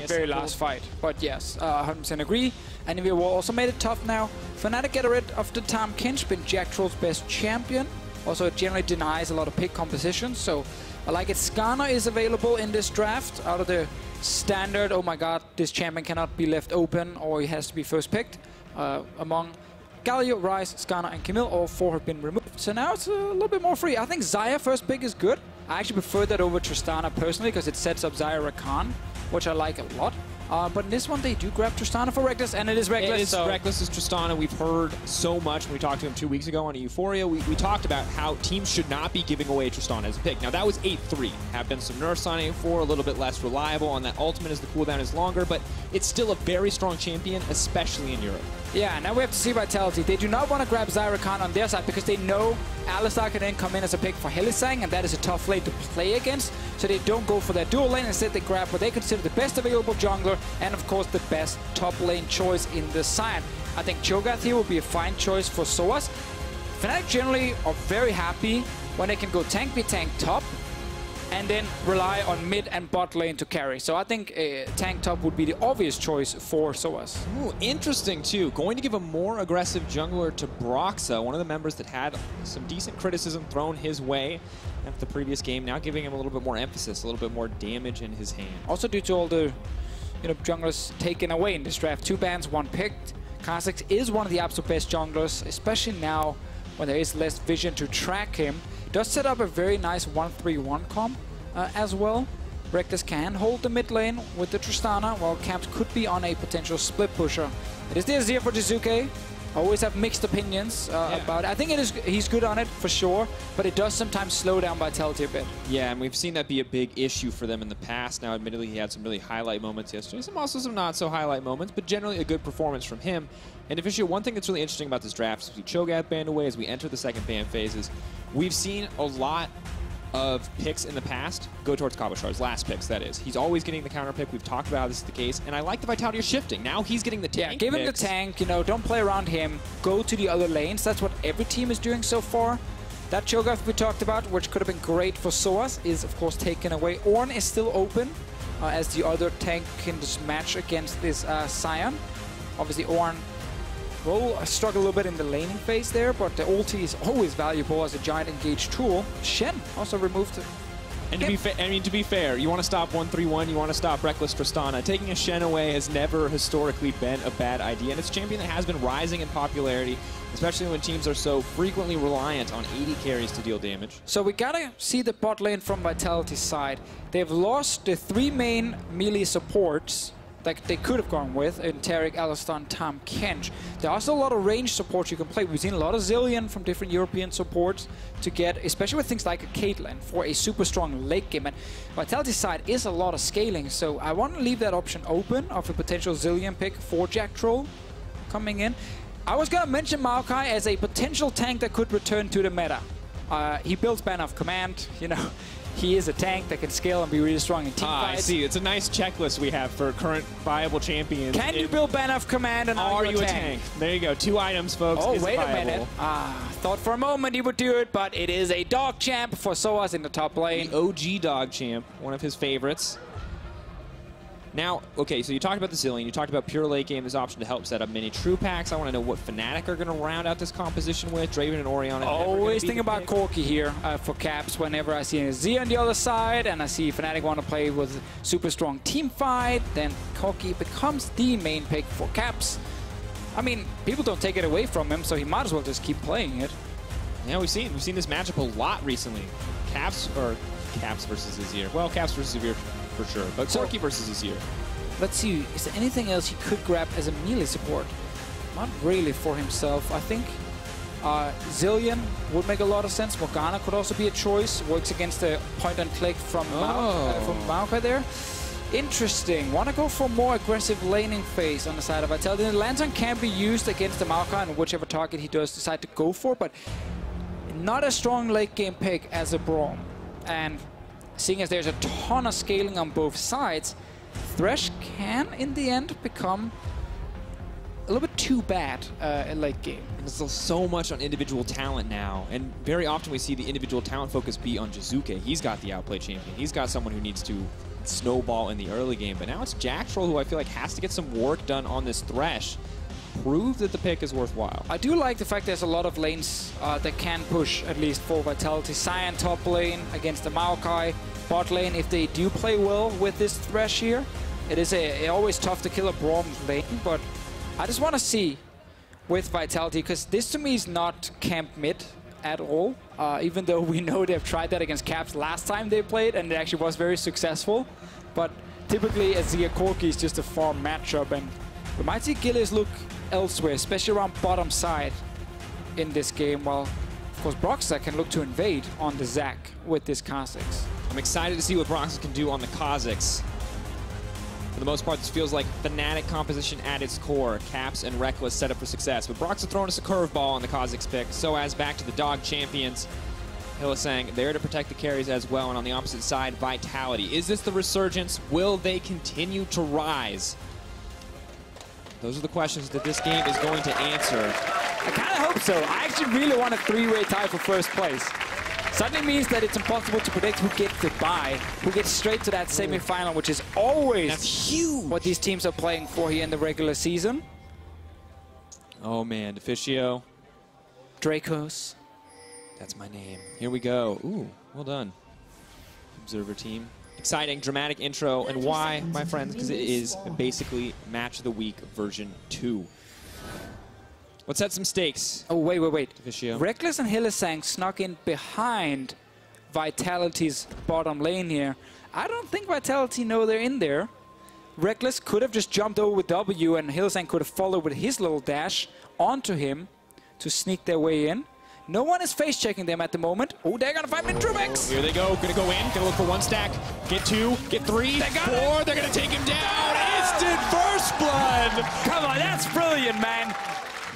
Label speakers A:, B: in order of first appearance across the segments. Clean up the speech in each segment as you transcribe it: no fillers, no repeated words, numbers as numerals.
A: the very last fight. But yes, 100% agree. And we also made it tough now. Fnatic get rid of the Tahm Kench, been Jack Troll's best champion. Also, it generally denies a lot of pick compositions. So I like it. Skarner is available in this draft out of the standard, oh my god, this champion cannot be left open or he has to be first picked. Among Galio, Ryze, Skarner, and Camille, all 4 have been removed. So now it's a little bit more free. I think Xayah first pick is good. I actually prefer that over Tristana personally because it sets up Xayah Rakan, which I like a lot. But in this one, they do grab Tristana for Reckless, and it is Reckless.
B: It is Reckless is Tristana. We've heard so much when we talked to him 2 weeks ago on Euphoria. We talked about how teams should not be giving away Tristana as a pick. Now, that was 8-3. Have been some nerfs on 8-4, a little bit less reliable on that ultimate as the cooldown is longer, but it's still a very strong champion, especially in Europe.
A: Yeah, now we have to see Vitality. They do not want to grab Xayah Rakan on their side because they know Alistar can then come in as a pick for Helisang, and that is a tough lane to play against. So they don't go for their dual lane. Instead, they grab what they consider the best available jungler and, of course, the best top lane choice in the side. I think Cho'Gath here will be a fine choice for Soaz. Fnatic generally are very happy when they can go tank be tank top and then rely on mid and bot lane to carry. So I think tank top would be the obvious choice for Soaz.
B: Ooh, interesting too. Going to give a more aggressive jungler to Broxa, one of the members that had some decent criticism thrown his way after the previous game, now giving him a little bit more emphasis, a little bit more damage in his hand.
A: Also due to all the junglers taken away in this draft. 2 bans, 1 picked. Kha'Zix is one of the absolute best junglers, especially now when there is less vision to track him. Does set up a very nice 1-3-1 comp as well. Reckless can hold the mid lane with the Tristana, while Caps could be on a potential split pusher. It is the Azir for Jiizuke. Always have mixed opinions about it. I think he's good on it for sure, but it does sometimes slow down Vitality a bit.
B: Yeah, and we've seen that be a big issue for them in the past. Now, admittedly, he had some really highlight moments yesterday, some not so highlight moments, but generally a good performance from him. And Officio, one thing that's really interesting about this draft is we Cho'Gath banned away as we enter the second ban phases. We've seen a lot of picks in the past go towards Kabashar's last picks, that is. He's always getting the counter pick. We've talked about how this is the case, and I like the Vitality of shifting. Now he's getting the tank.
A: Yeah, give him the tank, don't play around him. Go to the other lanes. That's what every team is doing so far. That Cho'Gath we talked about, which could have been great for Soaz, is of course taken away. Ornn is still open, as the other tank can just match against this Sion. Obviously Ornn will struggle a little bit in the laning phase there, but the ulti is always valuable as a giant engaged tool. Shen also removed it.
B: And to be fair, you want to stop 1-3-1, you want to stop Reckless Tristana. Taking a Shen away has never historically been a bad idea, and it's a champion that has been rising in popularity, especially when teams are so frequently reliant on 80 carries to deal damage.
A: So we gotta see the bot lane from Vitality's side. They've lost the 3 main melee supports like they could have gone with in Taric, Alistar, and Tahm Kench. There are still a lot of range support you can play. We've seen a lot of Zilean from different European supports to get, especially with things like a Caitlyn, for a super strong late game. And Vitality's side is a lot of scaling, so I want to leave that option open of a potential Zilean pick for Jack Troll coming in. I was going to mention Maokai as a potential tank that could return to the meta. He builds Banner of Command, He is a tank that can scale and be really strong in team fights.
B: I see. It's a nice checklist we have for current viable champions.
A: Can you build Banner of Command and are you a tank?
B: There you go. 2 items, folks.
A: Oh, wait a minute. Thought for a moment he would do it, but it is a dog champ for Soaz in the top lane.
B: The OG dog champ, one of his favorites. Now, okay, so you talked about the Zilean, you talked about pure late game, this option to help set up mini true packs. I want to know what Fnatic are going to round out this composition with. Draven and Orianna.
A: Always think about Corki here for Caps whenever I see a Z on the other side and I see Fnatic want to play with super strong team fight, then Corki becomes the main pick for Caps. I mean, people don't take it away from him, so he might as well just keep playing it.
B: Yeah, we've seen this matchup a lot recently. Caps versus Azir. Well, Caps versus Azir for sure, but Corki versus Azir.
A: Let's see, is there anything else he could grab as a melee support? Not really for himself. I think Zilean would make a lot of sense. Morgana could also be a choice. Works against the point and click from Maokai there. Interesting. Want to go for more aggressive laning phase on the side of Vitality. The Lantern can be used against the Maokai and whichever target he does decide to go for, but not a strong late game pick as a Braum. And seeing as there's a ton of scaling on both sides, Thresh can, in the end, become a little bit too bad in late game.
B: And there's so much on individual talent now, and very often we see the individual talent focus be on Jiizuke. He's got the outplay champion. He's got someone who needs to snowball in the early game. But now it's Jacktroll who I feel like has to get some work done on this Thresh. Prove that the pick is worthwhile.
A: I do like the fact there's a lot of lanes that can push, at least for Vitality. Cyan top lane against the Maokai. Bot lane, if they do play well with this Thresh here, it is always tough to kill a Braum lane, but I just want to see with Vitality, because this to me is not camp mid at all, even though we know they've tried that against Caps last time they played, and it actually was very successful. But typically Azir Corki is just a farm matchup, and we might see Gilius look elsewhere, especially around bottom side in this game, while of course Broxah can look to invade on the Zac with this Kha'Zix.
B: I'm excited to see what Broxah can do on the Kha'Zix. For the most part, this feels like Fnatic composition at its core. Caps and Reckless set up for success. But Broxah throwing us a curveball on the Kha'Zix pick. So as back to the dog champions. Hylissang there to protect the carries as well. And on the opposite side, Vitality. Is this the resurgence? Will they continue to rise? Those are the questions that this game is going to answer.
A: I kind of hope so. I actually really want a three-way tie for first place. Suddenly means that it's impossible to predict who gets the bye, who gets straight to that semi-final, which is always
B: huge.
A: What these teams are playing for here in the regular season.
B: Oh man, Deficio.
A: Dracos.
B: That's my name. Here we go. Ooh, well done. Observer team. Exciting, dramatic intro. And why, my friends? Because it is basically Match of the Week version 2. Let's set some stakes.
A: Oh, wait.
B: Deficio.
A: Reckless and Hylissang snuck in behind Vitality's bottom lane here. I don't think Vitality know they're in there. Reckless could have just jumped over with W, and Hylissang could have followed with his little dash onto him to sneak their way in. No one is face-checking them at the moment. Oh, they're gonna fight with Trubex.
B: Here they go. Gonna go in. Gonna look for one stack. Get 2. Get 3.
A: They got
B: 4.
A: it.
B: They're gonna take him down. Instant first blood.
A: Come on, that's brilliant, man.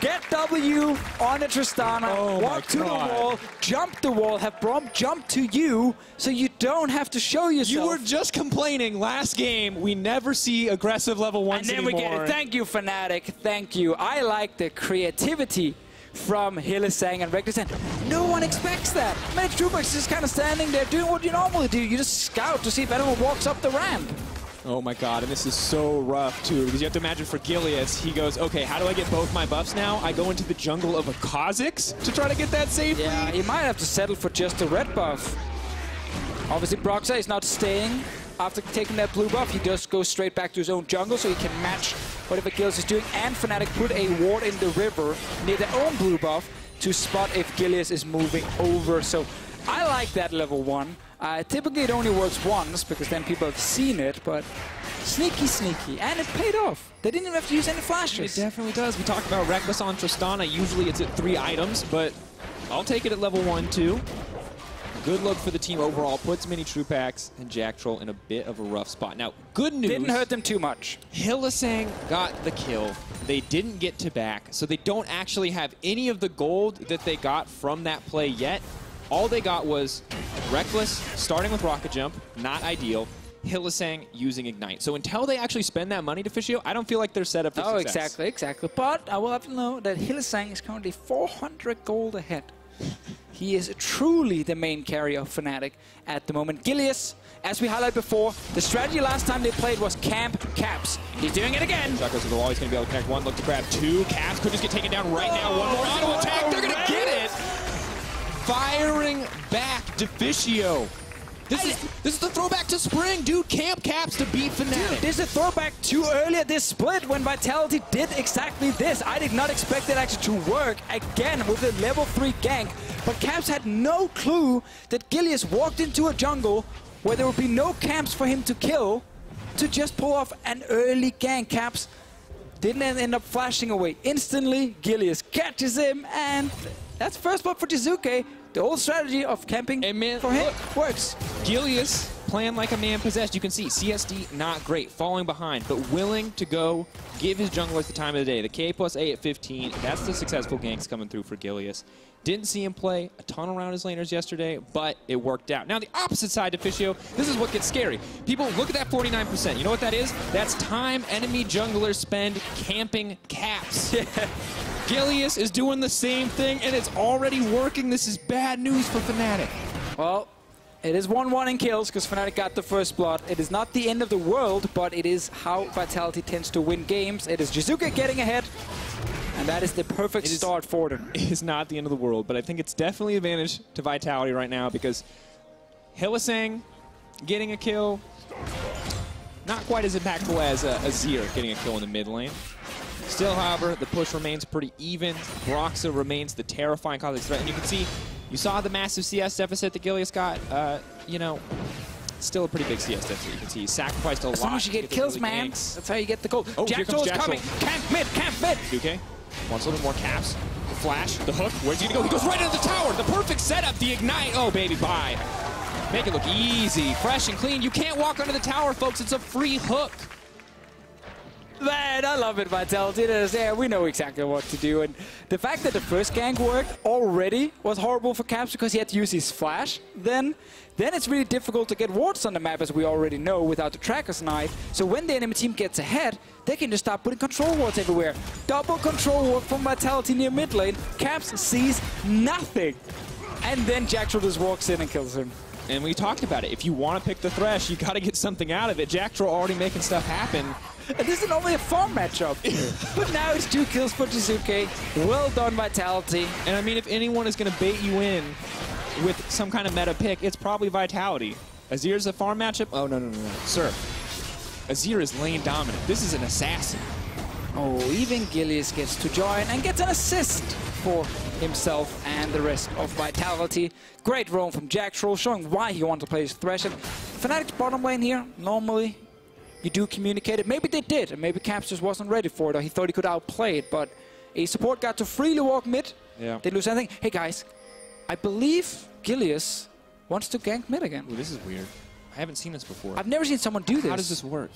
A: Get W on a Tristana, walk to the wall, jump the wall, have Braum jump to you, so you don't have to show yourself.
B: You were just complaining last game. We never see aggressive level 1s anymore.
A: And then we get it. Thank you, Fnatic. Thank you. I like the creativity from Hylissang and Reckless, and no one expects that. Mage Trubex is just kind of standing there doing what you normally do. You just scout to see if anyone walks up the ramp.
B: Oh my god, and this is so rough too, because you have to imagine for Gilius, he goes, okay, how do I get both my buffs now? I go into the jungle of a Kha'Zix to try to get that safely?
A: Yeah, he might have to settle for just a red buff. Obviously, Broxah is not staying after taking that blue buff. He does go straight back to his own jungle, so he can match whatever Gilius is doing. And Fnatic put a ward in the river near their own blue buff to spot if Gilius is moving over. So I like that level 1. Typically it only works once, because then people have seen it, but sneaky, and it paid off. They didn't even have to use any flashes.
B: It definitely does. We talked about Reckless on Tristana. Usually it's at 3 items, but I'll take it at level 1 too. Good look for the team overall. Puts Mini Trupax and Jacktroll in a bit of a rough spot. Now, good news.
A: Didn't hurt them too much.
B: Hylissang got the kill. They didn't get to back, so they don't actually have any of the gold that they got from that play yet. All they got was Reckless starting with Rocket Jump, not ideal. Hylissang using Ignite. So until they actually spend that money, Deficio, I don't feel like they're set up for success.
A: Exactly. But I will have to know that Hylissang is currently 400 gold ahead. He is truly the main carry of Fnatic at the moment. Gilius, as we highlighted before, the strategy last time they played was camp Caps. He's doing it again.
B: Chuckles with the wall. He's going to be able to connect 1, look to grab 2. Caps could just get taken down right now. 1 more auto attack. They're going to get it. Firing back Deficio. This is the throwback to spring, dude. Camp Caps to beat Fnatic.
A: Dude, this is a throwback to earlier this split when Vitality did exactly this. I did not expect it actually to work again with a level 3 gank, but Caps had no clue that Gilius walked into a jungle where there would be no camps for him to kill to just pull off an early gank. Caps didn't end up flashing away instantly. Gilius catches him, and that's first blood for Jiizuke. The whole strategy of camping for him works.
B: Gilius playing like a man possessed. You can see CSD not great, falling behind, but willing to go give his junglers the time of the day. The K+A at 15, that's the successful ganks coming through for Gilius. Didn't see him play a ton around his laners yesterday, but it worked out. Now, the opposite side, Deficio, this is what gets scary. People, look at that 49%. You know what that is? That's time enemy junglers spend camping Caps. Gilius is doing the same thing, and it's already working. This is bad news for Fnatic.
A: Well, It is 1-1 in kills because Fnatic got the first blood. It is not the end of the world, but it is how Vitality tends to win games. It is Jiizuke getting ahead, and that is the perfect start for them.
B: It is not the end of the world, but I think it's definitely an advantage to Vitality right now because Hylissang getting a kill, not quite as impactful as Azir getting a kill in the mid lane. Still, however, the push remains pretty even. Broxa remains the terrifying Kha'Zix threat, and you can see, you saw the massive CS deficit that Gilius got. You know, still a pretty big CS deficit. You can see he sacrificed a lot.
A: As long as you get kills, man. That's how you get the gold. Oh, Jackal is coming. Camp mid, camp mid.
B: Jiizuke wants a little bit more caps. The flash, the hook. Where's he gonna go? He goes right into the tower. The perfect setup, the ignite. Oh, baby, bye. Make it look easy, fresh and clean. You can't walk under the tower, folks. It's a free hook.
A: Man, I love it, Vitality. Yeah, we know exactly what to do. And the fact that the first gank worked already was horrible for Caps because he had to use his flash. Then it's really difficult to get wards on the map, as we already know, without the Tracker's Knife. So when the enemy team gets ahead, they can just start putting control wards everywhere. Double control ward from Vitality near mid lane. Caps sees nothing. And then Jackal just walks in and kills him.
B: And we talked about it. If you want to pick the Thresh, you got to get something out of it. Jackal already making stuff happen.
A: And this is normally a farm matchup. But now it's 2 kills for Jiizuke. Well done, Vitality.
B: And I mean, if anyone is going to bait you in with some kind of meta pick, it's probably Vitality. Azir's a farm matchup? Oh, no. Sir, Azir is lane dominant. This is an assassin.
A: Oh, even Gilius gets to join and gets an assist for himself and the rest of Vitality. Great roam from Jackal, showing why he wanted to play his Thresh. And Fnatic's bottom lane here, normally you do communicate it. Maybe they did, and maybe Caps just wasn't ready for it, or he thought he could outplay it, but a support got to freely walk mid.
B: Yeah.
A: Didn't lose anything. Hey guys, I believe Gilius wants to gank mid again.
B: Ooh, this is weird. I haven't seen this before.
A: I've never seen someone do this.
B: How does this work?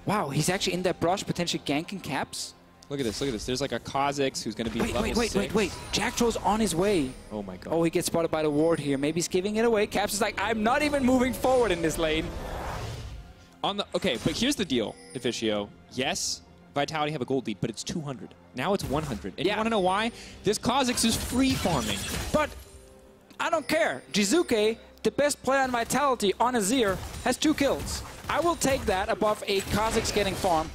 A: Wow, he's actually in that brush, potentially ganking Caps.
B: Look at this, look at this. There's like a Kha'Zix who's going to be level 6.
A: Wait. Jacktro's on his way.
B: Oh my god.
A: Oh, he gets spotted by the ward here. Maybe he's giving it away. Caps is like, I'm not even moving forward in this lane.
B: Okay, but here's the deal, Officio. Yes, Vitality have a gold lead, but it's 200. Now it's 100. And you want to know why? This Kha'Zix is free farming.
A: But I don't care. Jiizuke, the best player on Vitality on Azir, has 2 kills. I will take that above a Kha'Zix getting farm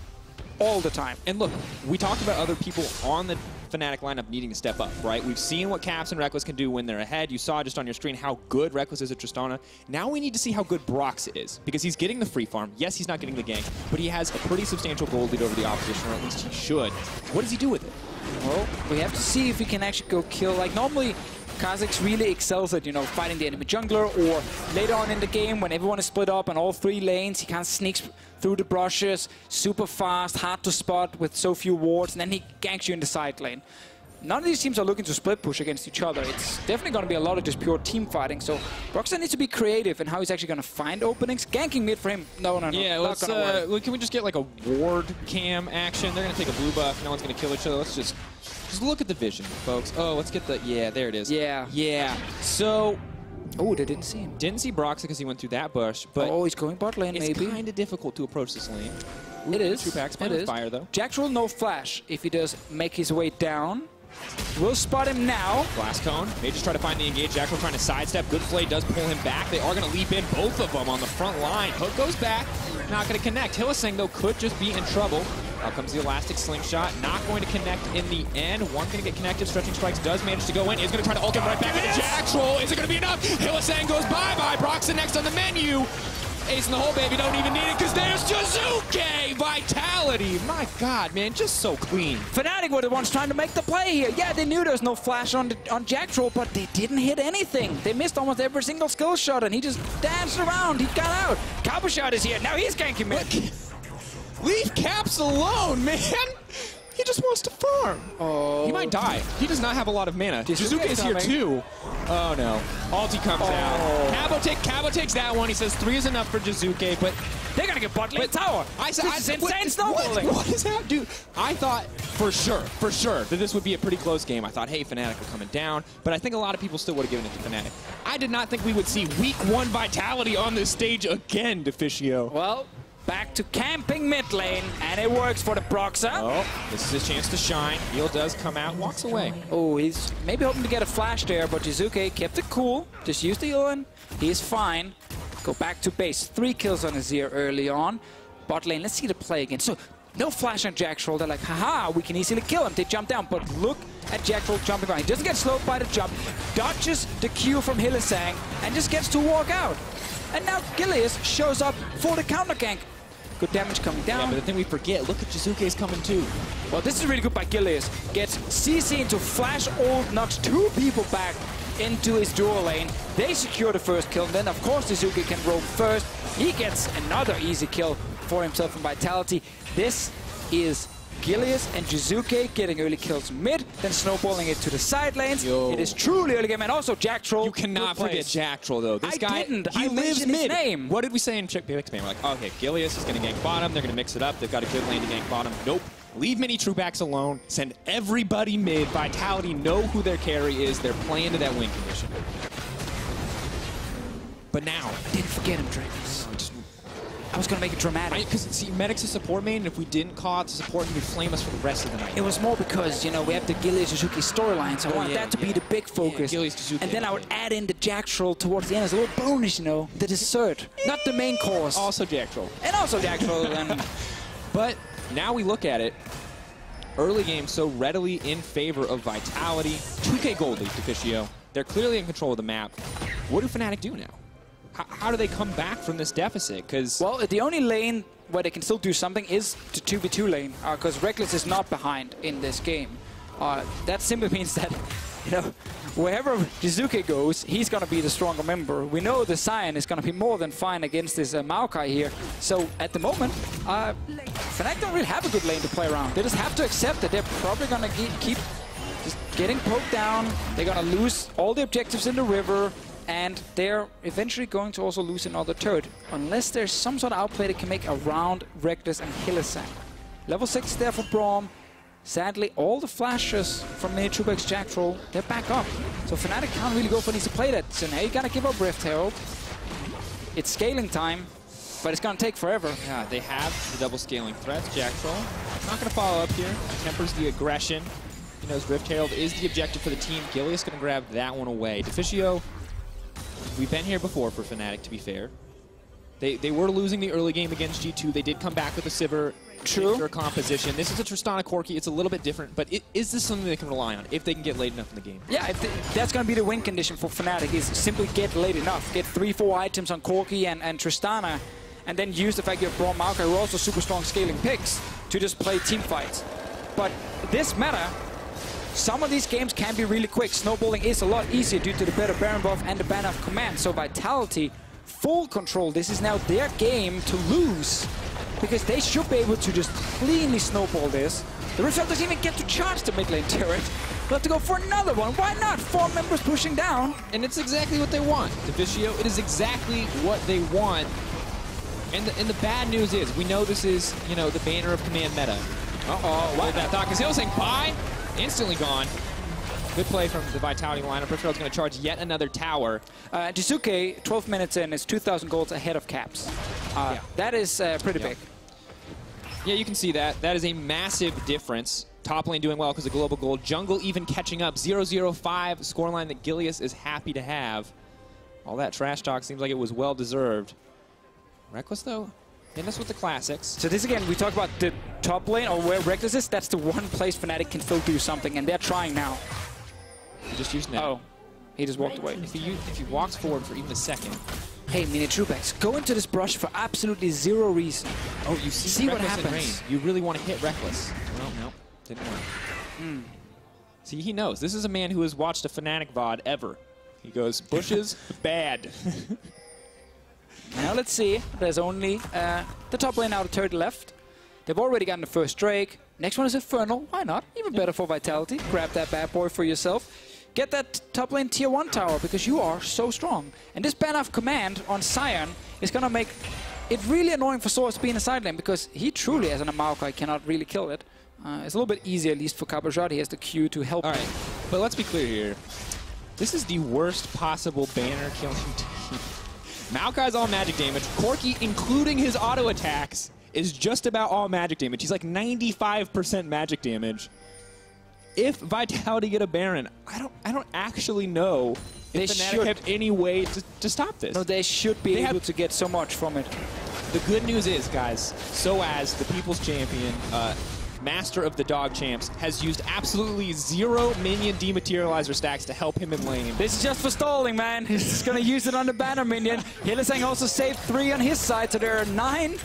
A: all the time.
B: And look, we talked about other people on the Fnatic lineup needing to step up, right? We've seen what Caps and Rekkles can do when they're ahead. You saw just on your screen how good Rekkles is at Tristana. Now we need to see how good Broxa is, because he's getting the free farm. Yes, he's not getting the gank, but he has a pretty substantial gold lead over the opposition, or at least he should. What does he do with it?
A: Well, we have to see if he can actually go kill. Like, normally, Kha'Zix really excels at, you know, fighting the enemy jungler, or later on in the game when everyone is split up on all 3 lanes, he kind of sneaks through the brushes, super fast, hard to spot with so few wards, and then he ganks you in the side lane. None of these teams are looking to split push against each other. It's definitely going to be a lot of just pure team fighting, so Broxa needs to be creative in how he's actually going to find openings. Ganking mid for him, no.
B: Yeah, let's, can we just get like a ward cam action? They're going to take a blue buff, no one's going to kill each other. Let's just look at the vision, folks. Oh, let's get the, yeah, there it is. Yeah. So,
A: oh, they didn't see him.
B: Didn't see Broxa because he went through that bush, but
A: oh, he's going bot lane, maybe.
B: It's kind of difficult to approach this lane. Ooh,
A: it is.
B: 2 packs, playing fire though.
A: Jackal no flash if he does make his way down. We'll spot him now.
B: Blast Cone. May just try to find the engage. Jackal trying to sidestep. Good play does pull him back. They are going to leap in, both of them on the front line. Hook goes back. Not going to connect. Hylissang, though, could just be in trouble. Out comes the Elastic Slingshot. Not going to connect in the end. One going to get connected. Stretching Strikes does manage to go in. Is going to try to ult him right back into Jackal. Is it going to be enough? Hylissang goes bye-bye. Broxa next on the menu. Ace in the hole, baby. Don't even need it because there's Jiizuke! Vitality! My God, man, just so clean.
A: Fnatic were the ones trying to make the play here. Yeah, they knew there was no flash on Jackal, but they didn't hit anything. They missed almost every single skill shot, and he just danced around. He got out. Cabochard is here. Now he's ganking mid.
B: Leave Caps alone, man! He just wants to farm. Oh. He might die. He does not have a lot of mana. Jiizuke is here too. Oh no. Ulti comes out. Cabo takes that one. He says 3 is enough for Jiizuke, but
A: they're gonna get bot lane tower.
B: This is insane snowballing. What is that, dude? I thought for sure that this would be a pretty close game. I thought, hey, Fnatic are coming down, but I think a lot of people still would have given it to Fnatic. I did not think we would see week 1 Vitality on this stage again, Deficio.
A: Well, back to camping mid lane, and it works for the Proxa.
B: Oh, this is his chance to shine. Heal does come out, walks away.
A: Oh, he's maybe hoping to get a flash there, but Jiizuke kept it cool. Just used the heal. He is fine. Go back to base. 3 kills on Azir early on. Bot lane, let's see the play again. So, no flash on Jack Troll. They're like, haha, we can easily kill him. They jump down, but look at Jack Troll jumping on. He doesn't get slowed by the jump, dodges the Q from Hylissang, and just gets to walk out. And now Gilius shows up for the counter gank. Good damage coming down.
B: Yeah, but the thing we forget, look at Jiizuke's coming too.
A: Well, this is really good by Gilius. Gets CC into flash ult, knocks 2 people back into his dual lane. They secure the first kill, and then of course Jiizuke can roam first. He gets another easy kill for himself from Vitality. This is Gilius and Jiizuke getting early kills mid, then snowballing it to the side lanes.
B: Yo.
A: It is truly early game, and also Jack Troll.
B: You cannot forget Jack Troll, though. This guy,
A: I
B: lives
A: mid.
B: mid.
A: His name.
B: What did we say in Trick Payback Spam? We're like, okay, Gilius is going to gank bottom. They're going to mix it up. They've got a good lane to gank bottom. Nope. Leave mini Truebacks alone. Send everybody mid. Vitality know who their carry is. They're playing to that win condition. But now,
A: Didn't forget him, Dragons. I was going to make it dramatic.
B: Because, see, Medic's a support main, and if we didn't call out to support, he would flame us for the rest of the night.
A: It was more because, you know, we have the Gilius-Jiizuke storyline, so I wanted that to be the big focus.
B: Yeah, Gilius-Jiizuke.
A: And then I would add in the Jack Troll towards the end as a little bonus, you know, the dessert, not the main course.
B: Also Jack Troll.
A: And also Jack Troll.
B: But now we look at it. Early game so readily in favor of Vitality. 2K gold lead to Fishio. They're clearly in control of the map. What do Fnatic do now? How do they come back from this deficit? Because
A: Well, the only lane where they can still do something is the 2v2 lane, because Reckless is not behind in this game. That simply means that, you know, wherever Jiizuke goes, he's going to be the stronger member. We know the Sion is going to be more than fine against this Maokai here. So at the moment, Fnatic don't really have a good lane to play around. They just have to accept that they're probably going to keep just getting poked down. They're going to lose all the objectives in the river. And they're eventually going to also lose another turret, unless there's some sort of outplay they can make around Reckless and Hylissang. Level 6 is there for Braum. Sadly, all the flashes from Mini Trueback's Jack Troll, they're back up. So Fnatic can't really go for an easy play that. So now you gotta give up Rift Herald. It's scaling time, but it's gonna take forever.
B: yeah, they have the double scaling threats. Jack Troll not going to follow up here. Tempers the aggression. He knows Rift Herald is the objective for the team. Gilius going to grab that one away. Deficio, we've been here before for Fnatic, to be fair. They were losing the early game against G2. They did come back with a Sivir composition. This is a Tristana Corki. It's a little bit different, but is this something they can rely on if they can get late enough in the game?
A: Yeah, that's going to be the win condition for Fnatic, is simply get late enough. Get 3-4 items on Corki and Tristana, and then use the fact you have Braum Maokai, who are also super strong scaling picks, to just play team fights. But this meta, some of these games can be really quick. Snowballing is a lot easier due to the better Baron buff and the ban of command. So Vitality, full control. This is now their game to lose, because they should be able to just cleanly snowball this. The Rift doesn't even get to charge the mid lane turret. We'll have to go for another one. Why not? 4 members pushing down.
B: And it's exactly what they want. Deficio, it is exactly what they want. And the bad news is, we know this is, you know, the banner of command meta. Uh-oh, what that thought? Because he was saying bye, instantly gone. Good play from the Vitality lineup. Rift Herald's going to charge yet another tower.
A: Jiizuke, 12 minutes in, is 2,000 golds ahead of Caps. That is pretty big.
B: Yeah, you can see that. That is a massive difference. Top lane doing well because of global gold. Jungle even catching up. 0-0-5 scoreline that Gilius is happy to have. All that trash talk seems like it was well-deserved. Reckless, though, in this with the classics.
A: So this, again, we talk about the top lane, or where Reckless is. That's the one place Fnatic can still do something, and they're trying now.
B: He just used now.
A: Oh, he just walked away.
B: If he walks forward for even a second.
A: Hey, Mini Truebacks, go into this brush for absolutely zero reason.
B: Oh, you see
A: what
B: Reckless in
A: happens.
B: range. You really want to hit Reckless. Well, no, didn't work. See, he knows. This is a man who has watched a Fnatic VOD ever. He goes, bushes, bad.
A: Now let's see. There's only the top lane out of turret left. They've already gotten the first Drake. Next one is Infernal. Why not? Even better for Vitality. Grab that bad boy for yourself. Get that top lane tier 1 tower, because you are so strong. And this ban of command on Sion is going to make it really annoying for Source to be in the side lane, because he truly, as an Maokai, cannot really kill it. It's a little bit easier, at least for Kabajat. He has the Q to help.
B: All right, but let's be clear here. This is the worst possible banner killing team Maokai's all magic damage. Corki, including his auto attacks, is just about all magic damage. He's like 95% magic damage. If Vitality get a Baron, I don't actually know if Fnatic have any way to stop this.
A: No, they should be able to get so much from it.
B: The good news is, guys, Soaz, the People's Champion, master of the Dog Champs, has used absolutely 0 minion dematerializer stacks to help him in lane.
A: This is just for stalling, man. He's just going to use it on the banner minion. Hylissang also saved 3 on his side, so there are 9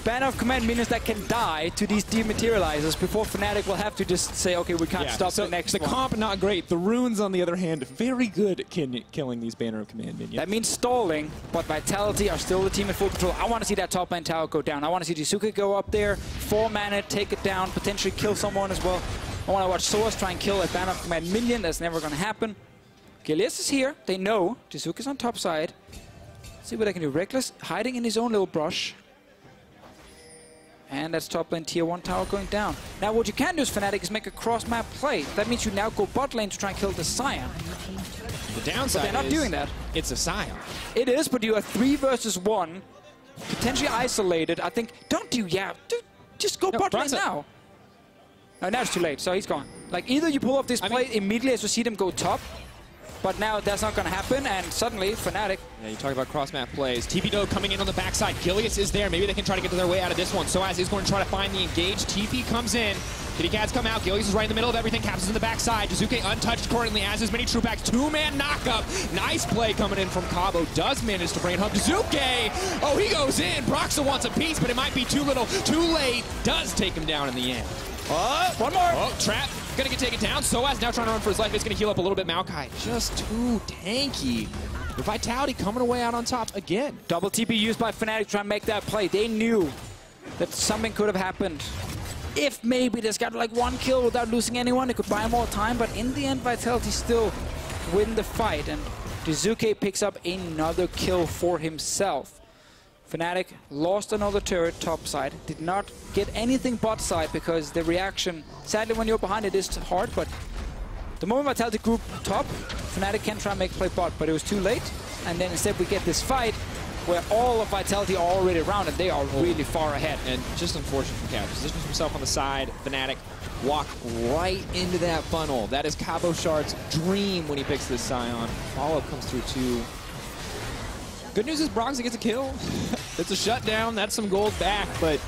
A: Banner of Command minions that can die to these dematerializers before Fnatic will have to just say, okay, we can't stop the next one.
B: The comp, not great. The runes, on the other hand, very good at killing these Banner of Command minions.
A: That means stalling, but Vitality are still the team in full control. I want to see that top lane tower go down. I want to see Jiizuke go up there, 4 mana, take it down, potentially kill someone as well. I want to watch Soaz try and kill a Banner of Command minion. That's never going to happen. Gilius is here. They know Jiizuke's on top side. See what I can do. Reckless hiding in his own little brush. And that's top lane tier 1 tower going down. Now what you can do as Fnatic is make a cross-map play. That means you now go bot lane to try and kill the Scion.
B: The downside
A: but they're not doing that.
B: It's a Scion.
A: It is, but you are 3 versus 1. Potentially isolated. I think, just go bot lane now. Oh, now it's too late, so he's gone. Like, either you pull off this play immediately as you see them go top, but now that's not going to happen, and suddenly Fnatic.
B: Yeah, you talk about cross-map plays. TP Dog coming in on the backside. Gilius is there. Maybe they can try to get their way out of this one. Soaz is going to try to find the engage. TP comes in. Kitty Cats come out. Gilius is right in the middle of everything. Caps is in the backside. Jiizuke untouched currently, as is many troop packs. 2-man knockup. Nice play coming in from Cabo. Does manage to bring it home. Jiizuke! Oh, he goes in. Broxa wants a piece, but it might be too little, too late. Does take him down in the end.
A: One more.
B: Oh, trap. Gonna get taken down. Soaz now trying to run for his life. It's gonna heal up a little bit. Maokai just too tanky. The Vitality coming away out on top again.
A: Double TP used by Fnatic trying to make that play. They knew that something could have happened. If maybe this got like 1 kill without losing anyone, it could buy more time. But in the end, Vitality still win the fight. And Jiizuke picks up another kill for himself. Fnatic lost another turret top side, did not get anything bot side because the reaction, sadly when you're behind it is hard, but the moment Vitality group top, Fnatic can try and make play bot, but it was too late, and then instead we get this fight where all of Vitality are already around and they are really far ahead.
B: And just unfortunate for Cab. Positions himself on the side, Fnatic walk right into that funnel. That is Cabo Shard's dream when he picks this Scion. Follow-up comes through too. Good news is Broxa gets a kill. It's a shutdown. That's some gold back, but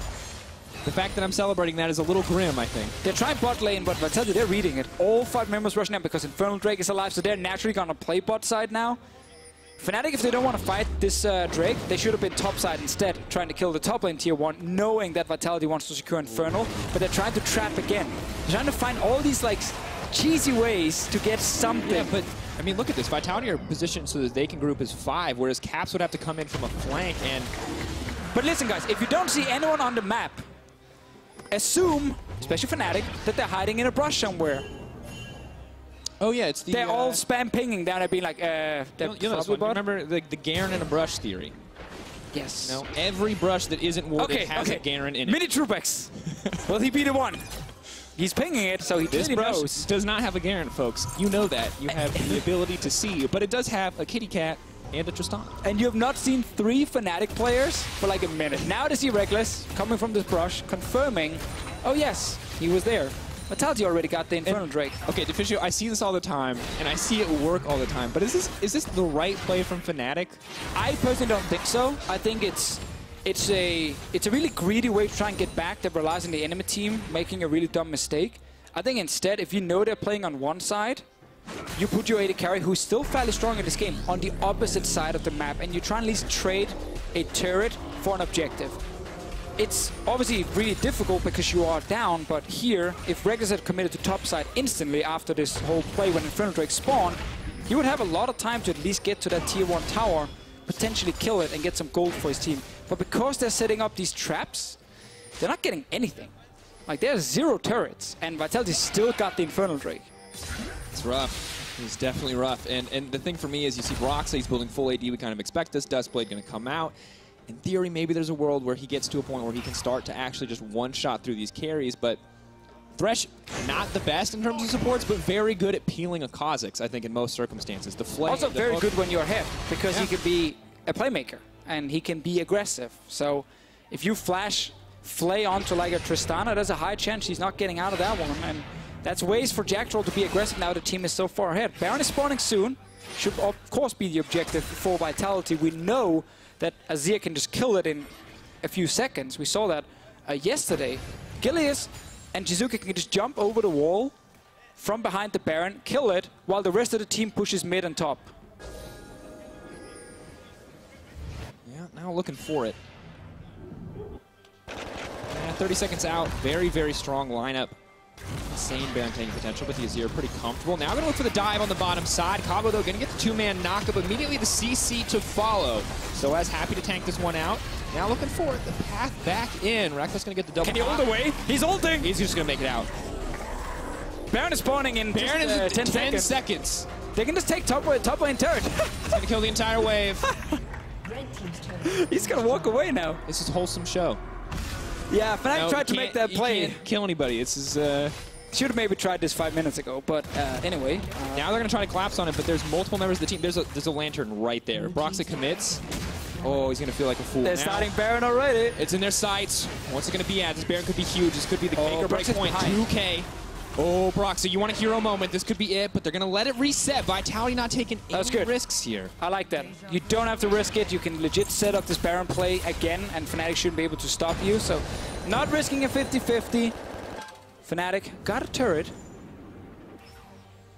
B: the fact that I'm celebrating that is a little grim, I think.
A: They're trying bot lane, but Vitality, they're reading it. All 5 members rushing out because Infernal Drake is alive, so they're naturally going to play bot side now. Fnatic, if they don't want to fight this Drake, they should have been top side instead, trying to kill the top lane tier 1, knowing that Vitality wants to secure Infernal, but they're trying to trap again. They're trying to find all these like cheesy ways to get something.
B: Yeah, but I mean, look at this. Vitality are positioned so that they can group as 5, whereas Caps would have to come in from a flank. And
A: but listen, guys, if you don't see anyone on the map, assume, especially Fnatic, that they're hiding in a brush somewhere.
B: Oh yeah, it's the.
A: They're all spam pinging down and being like,
B: remember the Garen in a brush theory?
A: Yes.
B: No, every brush that isn't warded has a Garen in it.
A: Mini Trupex. Will he be the one? He's pinging it, so he clearly knows.
B: This brush does not have a Garen, folks. You know that. You have the ability to see, but it does have a Kitty Cat and a Tristan.
A: And you have not seen 3 Fnatic players for like a minute. Now to see Reckless coming from this brush, confirming, oh yes, he was there. Vitality already got the Infernal Drake.
B: Okay, Deficio, I see this all the time, and I see it work all the time, but is this the right play from Fnatic?
A: I personally don't think so. I think it's a really greedy way to try and get back that relies on the enemy team making a really dumb mistake. I think instead, if you know they're playing on one side, you put your AD carry, who's still fairly strong in this game, on the opposite side of the map, and you try and at least trade a turret for an objective. It's obviously really difficult because you are down, but here, if Reckless had committed to top side instantly after this whole play when Infernal Drake spawned, he would have a lot of time to at least get to that tier 1 tower, potentially kill it and get some gold for his team. But because they're setting up these traps, they're not getting anything. Like, there's 0 turrets, and Vitality still got the Infernal Drake.
B: It's rough. It's definitely rough. And the thing for me is you see Broxa, he's building full AD. We kind of expect this. Duskblade going to come out. In theory, maybe there's a world where he gets to a point where he can start to actually just one-shot through these carries, but Thresh, not the best in terms of supports, but very good at peeling a Kha'Zix, I think, in most circumstances. The flame,
A: also very good when you're ahead, because
B: Yeah.
A: he can be a playmaker, and he can be aggressive. So if you flash Flay onto like a Tristana, there's a high chance he's not getting out of that one. And that's ways for Jacktroll to be aggressive now the team is so far ahead. Baron is spawning soon. Should of course be the objective for Vitality. We know that Azir can just kill it in a few seconds. We saw that yesterday. Gilius and Jiizuke can just jump over the wall from behind the Baron, kill it, while the rest of the team pushes mid and top.
B: Yeah, now looking for it. 30 seconds out. Very, very strong lineup. Insane Baron taking potential, but the Azir pretty comfortable. Now going to look for the dive on the bottom side. Cabo, though, going to get the two-man knockup. Immediately the CC to follow. So as happy to tank this one out. Now looking for it. The path back in. Reckless going to get the double.
A: Can he ult away? He's ulting!
B: He's just going to make it out.
A: Baron is spawning in
B: Baron is
A: 10
B: seconds.
A: They can just take top lane turret.
B: He's going to kill the entire wave.
A: He's going to walk away now.
B: This is a wholesome show.
A: Yeah, Fnatic tried to make that play.
B: You can't kill anybody. This is...
A: Should have maybe tried this 5 minutes ago, but anyway.
B: Now they're going to try to collapse on it, but there's multiple members of the team. There's a lantern right there. Broxah commits. Oh, he's going to feel like a fool.
A: They're starting Baron already.
B: It's in their sights. What's it going to be at? This Baron could be huge. This could be the make or break point.
A: Behind.
B: 2K. Oh, Broxah, you want a hero moment. This could be it, but they're going to let it reset. Vitality not taking any risks here.
A: I like that. You don't have to risk it. You can legit set up this Baron play again, and Fnatic shouldn't be able to stop you. So, not risking a 50-50. Fnatic got a turret.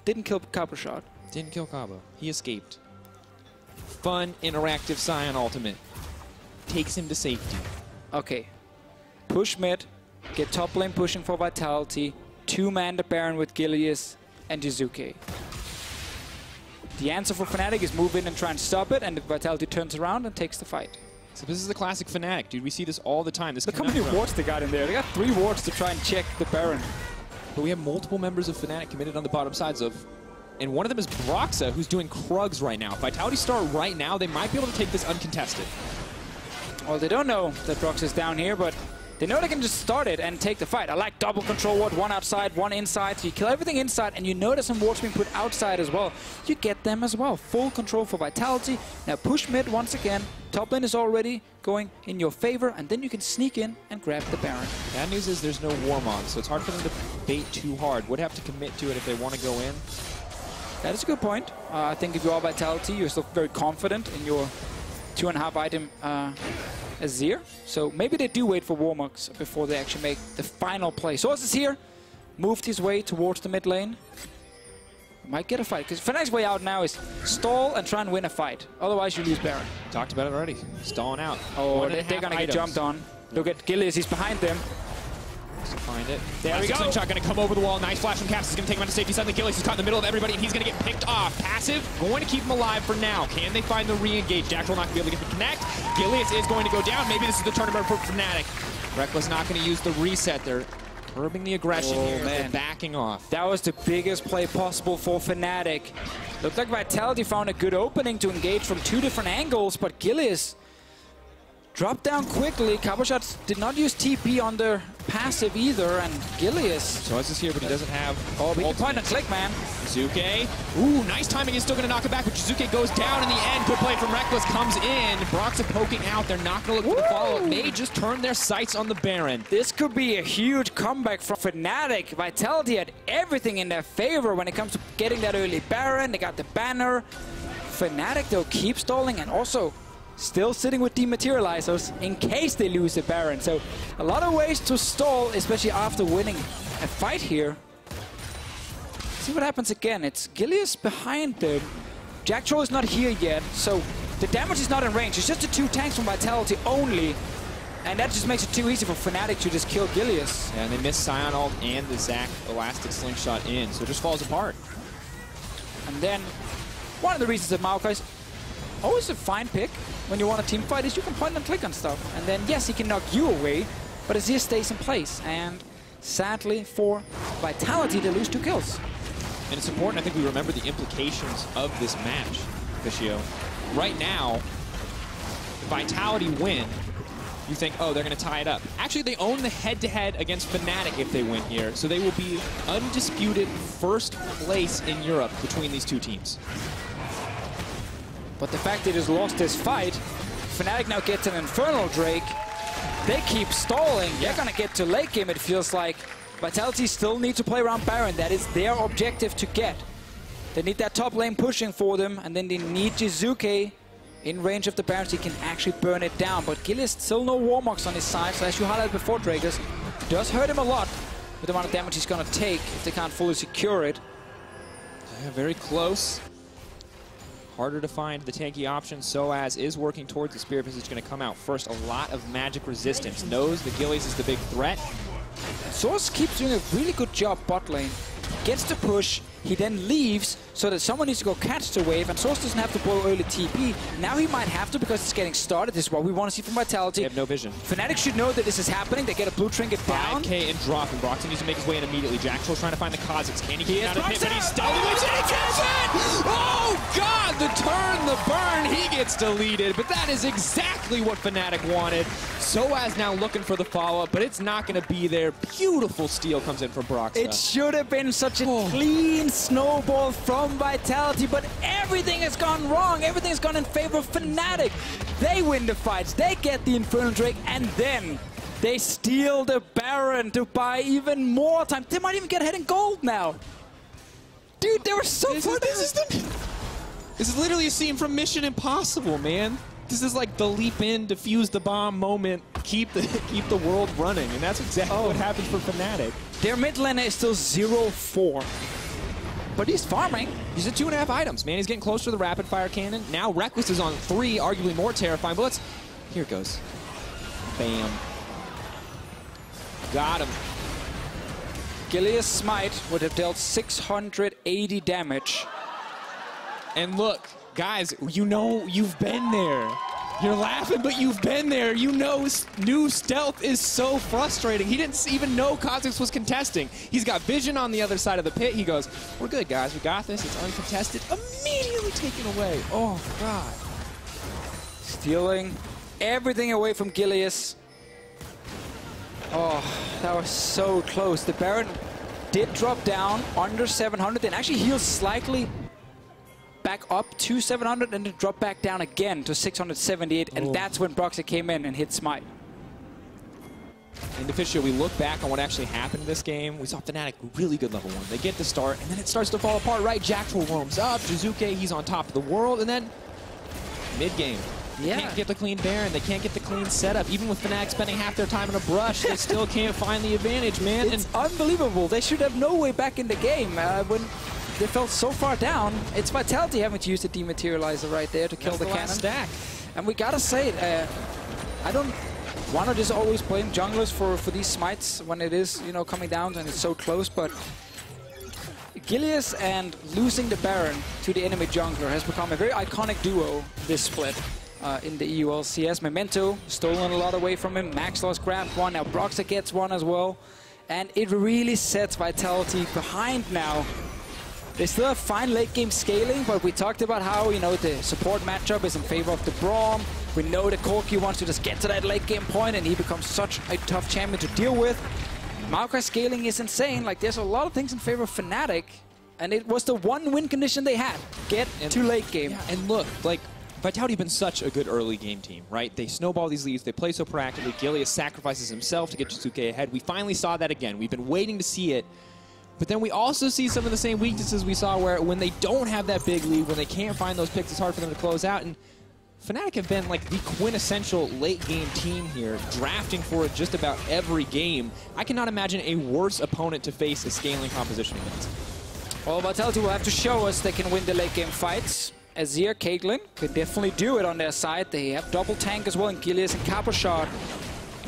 A: Didn't kill Copper Shot.
B: Didn't kill Cabo. He escaped. Fun, interactive Scion ultimate. Takes him to safety.
A: Okay. Push mid. Get top lane pushing for Vitality. Two-man the Baron with Gilius and Jiizuke. The answer for Fnatic is move in and try and stop it, and Vitality turns around and takes the fight.
B: So this is the classic Fnatic, dude. We see this all the time. Look
A: how many wards they got in there. They got 3 wards to try and check the Baron.
B: But we have multiple members of Fnatic committed on the bottom sides of... And one of them is Broxah, who's doing Krugs right now. If Vitality start right now, they might be able to take this uncontested.
A: Well, they don't know that Broxah's down here, but they know they can just start it and take the fight. I like double control ward, one outside, one inside. So you kill everything inside, and you notice some wards being put outside as well. You get them as well. Full control for Vitality. Now push mid once again. Top lane is already going in your favor, and then you can sneak in and grab the Baron.
B: Bad news is there's no Warmog, so it's hard for them to bait too hard. Would have to commit to it if they want to go in.
A: That is a good point. I think if you are Vitality, you're still very confident in your 2.5 item Azir. So maybe they do wait for Warmogs before they actually make the final play. Source is here. Moved his way towards the mid lane. Might get a fight, because Fnatic's way out now is stall and try and win a fight. Otherwise, you lose Baron.
B: Talked about it already. Stalling out.
A: Oh, they're going to get jumped on. Look at Gilius, he's behind them.
B: To find it.
A: There we go.
B: Slingshot going to come over the wall. Nice flash from Caps. Is going to take him out to safety. Suddenly Gilius is caught in the middle of everybody, and he's going to get picked off. Passive, going to keep him alive for now. Can they find the re-engage? Jacktroll not going to be able to get the connect. Gilius is going to go down. Maybe this is the tournament for Fnatic. Reckless not going to use the reset. They're curbing the aggression here. Man. They're backing off.
A: That was the biggest play possible for Fnatic. Looked like Vitality found a good opening to engage from 2 different angles, but Gilius dropped down quickly. Caboshot did not use TP on their passive either, and Gilius.
B: So is here, but he doesn't have...
A: Oh, but he can point and click, man.
B: Jiizuke. Ooh, nice timing. He's still going to knock it back, but Jiizuke goes down in the end. Good play from Reckless. Comes in. Broxah poking out. They're not going to look for the follow-up. May just turn their sights on the Baron.
A: This could be a huge comeback from Fnatic. Vitality had everything in their favor when it comes to getting that early Baron. They got the banner. Fnatic, though, keep stalling and also still sitting with dematerializers in case they lose the Baron. So a lot of ways to stall, especially after winning a fight here. See what happens again. It's Gilius behind them. Jacktroll is not here yet, so the damage is not in range. It's just the 2 tanks from Vitality only. And that just makes it too easy for Fnatic to just kill Gilius.
B: Yeah, and they miss Scion ult and the Zac Elastic Slingshot in, so it just falls apart.
A: And then one of the reasons that Maokai's always a fine pick when you want a team fight is you can point and click on stuff. And then, yes, he can knock you away, but Azir stays in place. And sadly for Vitality, they lose 2 kills.
B: And it's important, I think, we remember the implications of this match, Fischio. Right now, if Vitality win, you think, oh, they're going to tie it up. Actually, they own the head-to-head against Fnatic if they win here, so they will be undisputed first place in Europe between these two teams.
A: But the fact they just lost this fight, Fnatic now gets an Infernal Drake. They keep stalling. Yeah. They're going to get to late game, it feels like. Vitality still need to play around Baron. That is their objective to get. They need that top lane pushing for them, and then they need Jiizuke in range of the Baron so he can actually burn it down. But Gilius still no Warmogs on his side, so as you highlighted before, Drakers, it does hurt him a lot with the amount of damage he's going to take if they can't fully secure it.
B: Yeah, very close. Harder to find the tanky option. Soaz is working towards the Spirit because it's going to come out first. A lot of magic resistance. Knows that Gilius is the big threat.
A: Source keeps doing a really good job bot lane. Gets the push, he then leaves so that someone needs to go catch the wave, and Source doesn't have to blow early TP. Now he might have to because it's getting started. This is what we want to see from Vitality.
B: They have no vision.
A: Fnatic should know that this is happening. They get a blue trinket down.
B: 5K and drop, and Broxton needs to make his way in immediately. Jacktroll's trying to find the Kha'Zix. Can he get out of hit? But he's still leaves it. He gets it! Oh, God! The turn, the burn, he gets deleted. But that is exactly what Fnatic wanted. Soaz now looking for the follow-up, but it's not going to be there. Beautiful steal comes in from Broxton.
A: It should have been such a clean snowball from Vitality, but everything has gone wrong. Everything has gone in favor of Fnatic. They win the fights, they get the Infernal Drake, and then they steal the Baron to buy even more time. They might even get ahead in gold now. Dude, they were so far.
B: This is literally a scene from Mission Impossible, man. This is like the leap in, defuse the bomb moment, keep the world running, and that's exactly what happens for Fnatic.
A: Their mid laner is still 0-4. But he's farming.
B: He's at 2.5 items, man. He's getting close to the rapid fire cannon. Now Reckless is on 3, arguably more terrifying. But let's... Here it goes. Bam. Got him.
A: Gilius' smite would have dealt 680 damage.
B: And look, guys, you know you've been there. You're laughing, but you've been there. You know new stealth is so frustrating. He didn't even know Kha'Zix was contesting. He's got vision on the other side of the pit. He goes, we're good, guys. We got this. It's uncontested. Immediately taken away. Oh, God.
A: Stealing everything away from Gilius. Oh, that was so close. The Baron did drop down under 700, then actually heals slightly back up to 700 and then drop back down again to 678, and that's when Broxy came in and hit Smite.
B: In Official, we look back on what actually happened in this game. We saw Fnatic really good level 1. They get the start, and then it starts to fall apart, right? Jacktroll roams up, Jiizuke, he's on top of the world, and then mid-game. They can't get the clean Baron, they can't get the clean setup. Even with Fnatic spending half their time in a brush, they still can't find the advantage, man.
A: It's unbelievable. They should have no way back in the game. When they fell so far down, it's Vitality having to use the Dematerializer right there to kill the cannon.
B: Stack.
A: And we gotta say it, I don't want to just always blame junglers for these smites when it is, you know, coming down and it's so close, but Gilius and losing the Baron to the enemy jungler has become a very iconic duo this split in the EU LCS. Memento stolen a lot away from him, Max lost grabbed one, now Broxy gets one as well, and it really sets Vitality behind now. They still have fine late game scaling, but we talked about how, you know, the support matchup is in favor of the Braum. We know that Corki wants to just get to that late game point, and he becomes such a tough champion to deal with. Maokai scaling is insane. Like, there's a lot of things in favor of Fnatic, and it was the one win condition they had. Get to late game.
B: Yeah, and look, like, Vitality have been such a good early game team, right? They snowball these leads, they play so proactively. Gilius sacrifices himself to get Jiizuke ahead. We finally saw that again. We've been waiting to see it. But then we also see some of the same weaknesses we saw where when they don't have that big lead, when they can't find those picks, it's hard for them to close out. And Fnatic have been like the quintessential late-game team here, drafting for it just about every game. I cannot imagine a worse opponent to face a scaling composition against.
A: Well, Vitality will have to show us they can win the late-game fights. Azir, Caitlyn could definitely do it on their side. They have double tank as well in Gilius and Caposhard.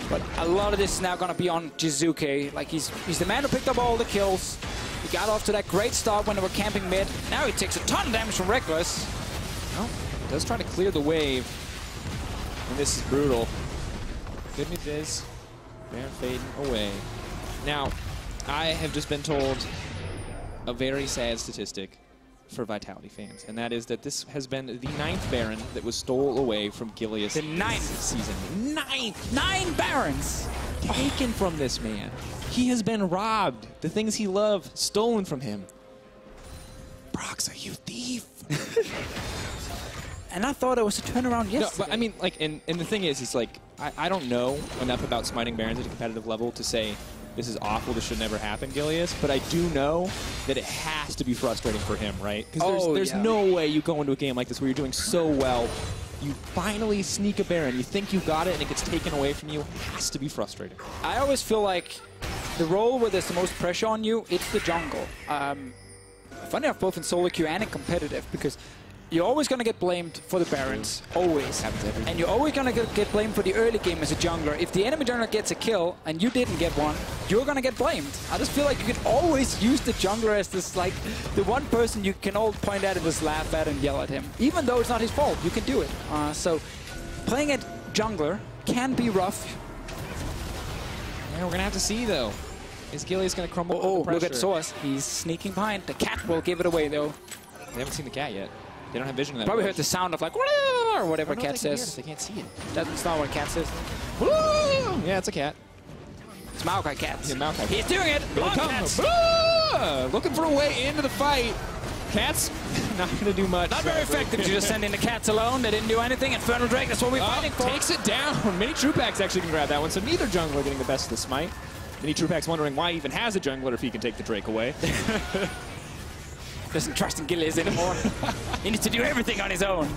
A: But a lot of this is now going to be on Jiizuke. Like, he's the man who picked up all the kills. He got off to that great start when they were camping mid. Now he takes a ton of damage from Reckless.
B: Well, does try to clear the wave. And this is brutal. Good news is, Baron fading away. Now, I have just been told a very sad statistic. for Vitality fans, and that is that this has been the 9th Baron that was stole away from Gilius
A: The 9th
B: season. 9th!
A: 9 Barons!
B: Taken from this man. He has been robbed. The things he loved, stolen from him. Broxah, you thief!
A: And I thought it was a turnaround yesterday.
B: No, but I mean, like, and the thing is like, I don't know enough about smiting Barons at a competitive level to say this is awful, this should never happen, Gilius, but I do know that it has to be frustrating for him, right? Because there's no way you go into a game like this where you're doing so well, you finally sneak a Baron, you think you got it, and it gets taken away from you. It has to be frustrating.
A: I always feel like the role where there's the most pressure on you, it's the jungle. Funny enough, both in solo queue and in competitive, because you're always going to get blamed for the Barons, always. And you're always going to get blamed for the early game as a jungler. If the enemy jungler gets a kill and you didn't get one, you're going to get blamed. I just feel like you can always use the jungler as this, like, the one person you can all point at and just laugh at and yell at him. Even though it's not his fault, you can do it. So playing at jungler can be rough.
B: Yeah, we're going to have to see, though. Is Gilius going to crumble under the pressure?
A: Look at Soas. He's sneaking behind. The cat will give it away, though.
B: They haven't seen the cat yet. They don't have vision of that.
A: Probably heard the sound of like or whatever a cat says.
B: They can't see it.
A: That's not what a cat says.
B: Yeah, it's a cat.
A: It's Maokai cats.
B: Yeah, Maokai.
A: He's doing it. Long cats.
B: Looking for a way into the fight. Cats not going to do much.
A: Not very effective. You just send in the cats alone. They didn't do anything. Infernal Drake. That's what we're fighting for.
B: Takes it down. Mini Trupax actually can grab that one. So neither jungler getting the best of the smite. Mini Trupax wondering why he even has a jungler if he can take the Drake away.
A: Doesn't trust in Gilius anymore. He needs to do everything on his own.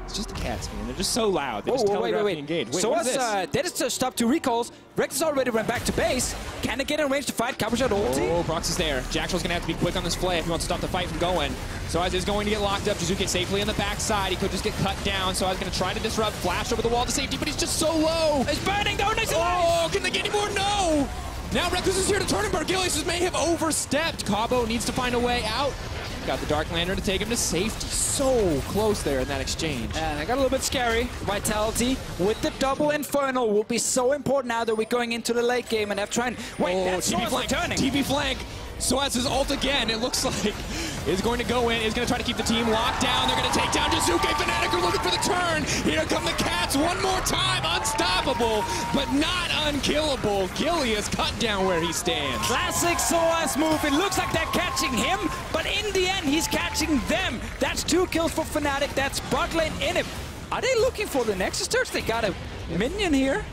B: It's just the cats, man. They're just so loud. They just telegraphically engage. Wait,
A: so that is to stop 2 recalls. Rex has already run back to base. Can they get in range to fight? Capuchat ulti.
B: Oh, Prox is there. Jaxral's going to have to be quick on this play if he wants to stop the fight from going. So Azir is going to get locked up. Jiizuke safely on the backside. He could just get cut down. So Azir going to try to disrupt. Flash over the wall to safety, but he's just so low.
A: It's burning though.
B: Oh, can they get any more? No. Now Reckless is here to turn him, but Gilius may have overstepped. Cabo needs to find a way out. Got the Dark Lantern to take him to safety. So close there in that exchange.
A: And I got a little bit scary. Vitality with the double Infernal will be so important now that we're going into the late game and have trying. Wait, that's
B: TP flank. TP flank. Soaz his ult again. It looks like is going to go in. Is going to try to keep the team locked down. They're going to take down Jiizuke. Fnatic are looking for the turn. Here come the cats one more time. Unstoppable, but not unkillable. Gilius cut down where he stands.
A: Classic Soaz move. It looks like they're catching him, but in the end, he's catching them. That's 2 kills for Fnatic. That's bot lane in him. Are they looking for the Nexus Turret? They got a minion here.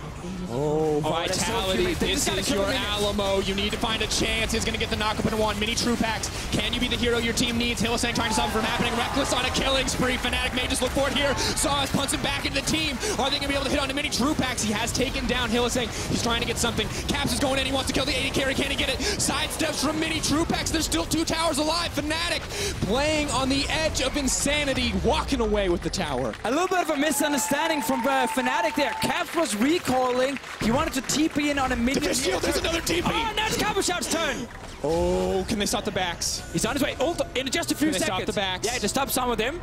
B: Oh, Vitality,
A: so
B: this is your Alamo. You need to find a chance. He's going to get the knock-up in 1. Mini Trupax, can you be the hero your team needs? Hylissang trying to stop him from happening. Reckless on a killing spree. Fnatic may just look for it here. Soaz punts him back into the team. Are they going to be able to hit on the Mini Trupax? He has taken down Hylissang. He's trying to get something. Caps is going in. He wants to kill the AD carry. Can he get it? Sidesteps from Mini Trupax. There's still 2 towers alive. Fnatic playing on the edge of insanity, walking away with the tower.
A: A little bit of a misunderstanding from Fnatic there. Caps was recalling. He wanted to TP in on a minion.
B: There's another TP.
A: Oh, now it's Capuchat's turn.
B: Oh, can they stop the backs?
A: He's on his way. Ult in just a few seconds.
B: Stop the backs?
A: Yeah, to stop some of them.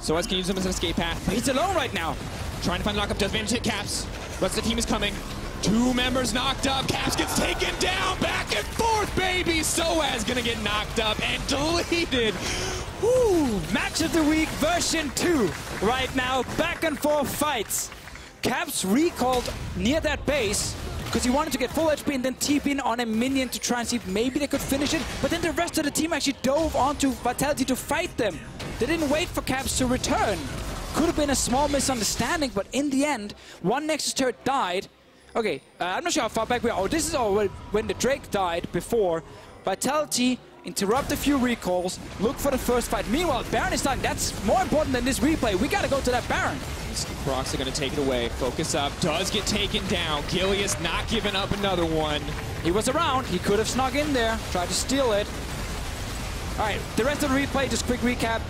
B: Soaz can use them as an escape path.
A: But he's alone right now.
B: Trying to find the knock-up. Does manage to hit Caps. Rest of the team is coming. 2 members knocked up. Caps gets taken down. Back and forth, baby. Soaz gonna get knocked up and deleted.
A: Woo! Match of the week version 2. Right now, back and forth fights. Caps recalled near that base because he wanted to get full HP and then TP in on a minion to try and see if maybe they could finish it. But then the rest of the team actually dove onto Vitality to fight them. They didn't wait for Caps to return. Could have been a small misunderstanding, but in the end, 1 Nexus turret died. Okay, I'm not sure how far back we are. Oh, this is all when the Drake died before. Vitality interrupt a few recalls, look for the first fight. Meanwhile, Baron is dying. That's more important than this replay. We gotta go to that Baron.
B: Prox are going to take it away. Focus up. Does get taken down. Gilius not giving up another one.
A: He was around. He could have snuck in there. Tried to steal it. All right, the rest of the replay, just quick recap.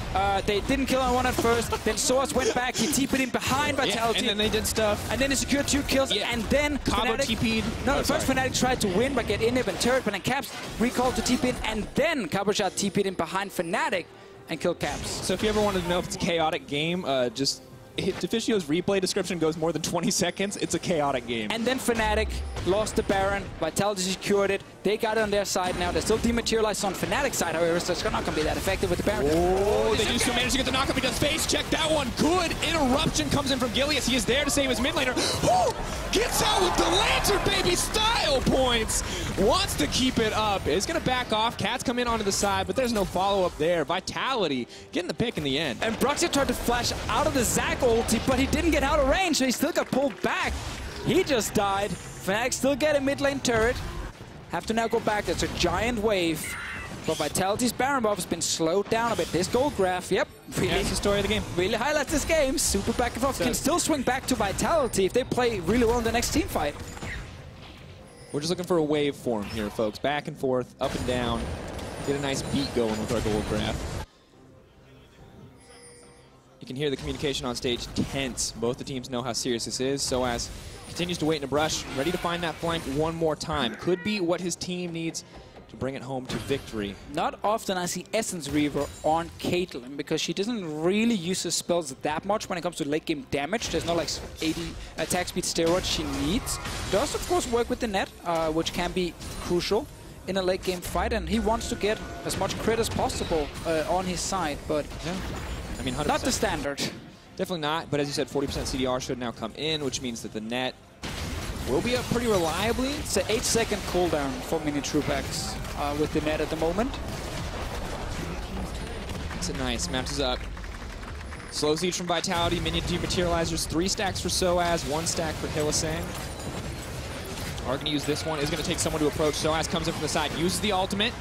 A: They didn't kill on 1 at first. Then Soaz went back. He TP'd in behind Vitality.
B: Yeah, and then they did stuff.
A: And then he secured 2 kills. Yeah. And then
B: Cabo TP'd.
A: No, first Fnatic tried to win by get inhib and turret, but then Caps recalled to TP in. And then Capuchat TP'd in behind Fnatic and killed Caps.
B: So if you ever wanted to know if it's a chaotic game, just if Deficio's replay description goes more than 20 seconds, it's a chaotic game.
A: And then Fnatic lost the Baron. Vitality secured it. They got it on their side now. They're still dematerialized on Fnatic's side, however, so it's not going to be that effective with the Baron.
B: Oh, they do still manage to get the knockup. He does face check that one. Good interruption comes in from Gilius. He is there to save his mid laner. Woo! Gets out with the Lantern, baby! Style points! Wants to keep it up. It's going to back off. Cats come in onto the side, but there's no follow-up there. Vitality getting the pick in the end.
A: And Bruxia tried to flash out of the Zac ulti, but he didn't get out of range, so he still got pulled back. He just died. Fnatic still get a mid lane turret. Have to now go back. That's a giant wave. But Vitality's Baron buff has been slowed down a bit. This gold graph, yep.
B: Really, that's the story of the game.
A: Really highlights this game. Super back and forth. Can still swing back to Vitality if they play really well in the next team fight.
B: We're just looking for a waveform here, folks. Back and forth, up and down. Get a nice beat going with our gold graph. You can hear the communication on stage tense. Both the teams know how serious this is. Soaz continues to wait in a brush, ready to find that flank one more time. Could be what his team needs to bring it home to victory.
A: Not often I see Essence Reaver on Caitlyn because she doesn't really use her spells that much when it comes to late game damage. There's no like 80 attack speed steroids she needs. Does of course work with the net, which can be crucial in a late game fight, and he wants to get as much crit as possible on his side, but
B: yeah. I mean, 100%.
A: Not the standard.
B: Definitely not, but as you said, 40% CDR should now come in, which means that the net will be up pretty reliably.
A: It's an 8-second cooldown for mini Truex with the net at the moment.
B: It's a nice, matches up. Slow siege from Vitality, minion dematerializers, 3 stacks for Soaz, 1 stack for Hylissang. Are going to use this one, is going to take someone to approach. Soaz comes in from the side, uses the ultimate.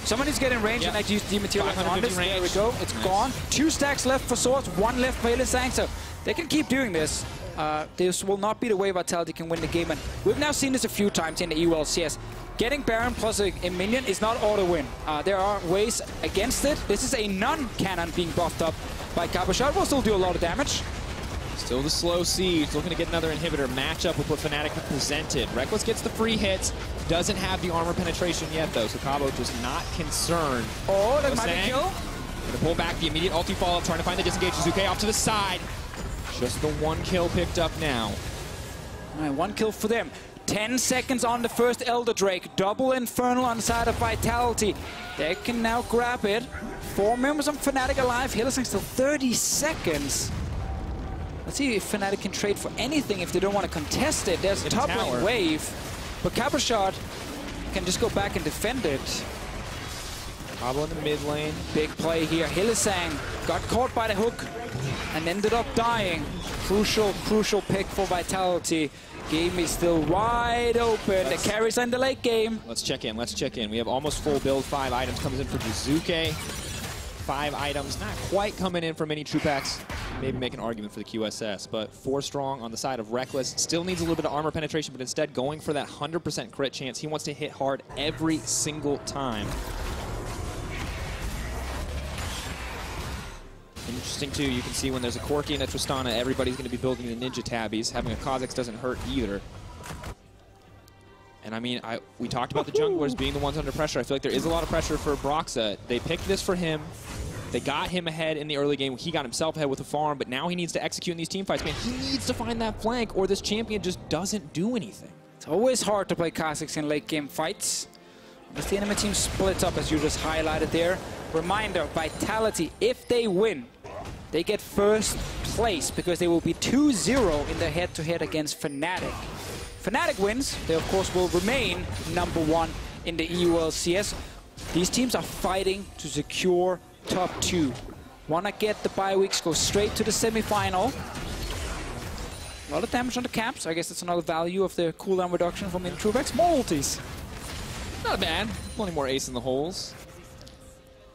A: Someone is getting range and actually use dematerializer on this. There we go. It's gone. 2 stacks left for Swords, 1 left for Hylissang, so they can keep doing this. This will not be the way Vitality can win the game, and we've now seen this a few times in the EU LCS. Getting Baron plus a minion is not auto-win. There are ways against it. This is a non-cannon being buffed up by Cabochard. Will still do a lot of damage.
B: Still the slow siege, looking to get another inhibitor. Match up with what Fnatic have presented. Reckless gets the free hits, doesn't have the armor penetration yet though, so Cabo just not concerned.
A: Oh, that might be a kill.
B: Gonna pull back the immediate ulti follow-up, trying to find the disengage. Jiizuke off to the side. Just the 1 kill picked up now.
A: All right, 1 kill for them. 10 seconds on the first Elder Drake. Double Infernal on the side of Vitality. They can now grab it. 4 members of Fnatic alive. Hylissang still 30 seconds. Let's see if Fnatic can trade for anything if they don't want to contest it. There's a top lane wave. But Cabochard can just go back and defend it.
B: Cabo in the mid lane.
A: Big play here. Hylissang got caught by the hook and ended up dying. Crucial, crucial pick for Vitality. Game is still wide open. The carries in the late game.
B: Let's check in. Let's check in. We have almost full build. 5 items comes in for Jiizuke. 5 items, not quite coming in for many Truex. Maybe make an argument for the QSS, but 4 strong on the side of Reckless. Still needs a little bit of armor penetration, but instead going for that 100% crit chance. He wants to hit hard every single time. Interesting too, you can see when there's a Corki and a Tristana, everybody's going to be building the ninja tabbies. Having a Kha'Zix doesn't hurt either. And I mean, we talked about the junglers being the ones under pressure. I feel like there is a lot of pressure for Broxah. They picked this for him. They got him ahead in the early game. He got himself ahead with a farm, but now he needs to execute in these team fights. Man, he needs to find that flank or this champion just doesn't do anything.
A: It's always hard to play Kha'Zix in late game fights. As the enemy team splits up, as you just highlighted there. Reminder, Vitality, if they win, they get first place because they will be 2-0 in their head-to-head against Fnatic. Fnatic wins, they of course will remain #1 in the EU LCS. These teams are fighting to secure top 2. Wanna get the bye weeks, go straight to the semi-final. A lot of damage on the caps. I guess that's another value of the cooldown reduction from Truex. More ultis.
B: Not bad. Plenty more ace in the holes.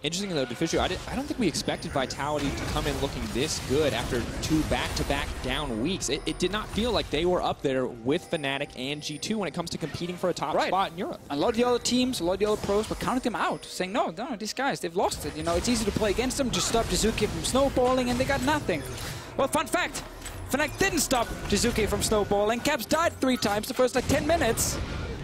B: Interesting though, Deficio, I don't think we expected Vitality to come in looking this good after 2 back-to-back down weeks. It did not feel like they were up there with Fnatic and G2 when it comes to competing for a top spot in Europe.
A: A lot of the other teams, a lot of the other pros were counting them out, saying, no, these guys, they've lost it. You know, it's easy to play against them, just stop Jiizuke from snowballing, and they got nothing. Well, fun fact, Fnatic didn't stop Jiizuke from snowballing. Caps died 3 times the first, 10 minutes.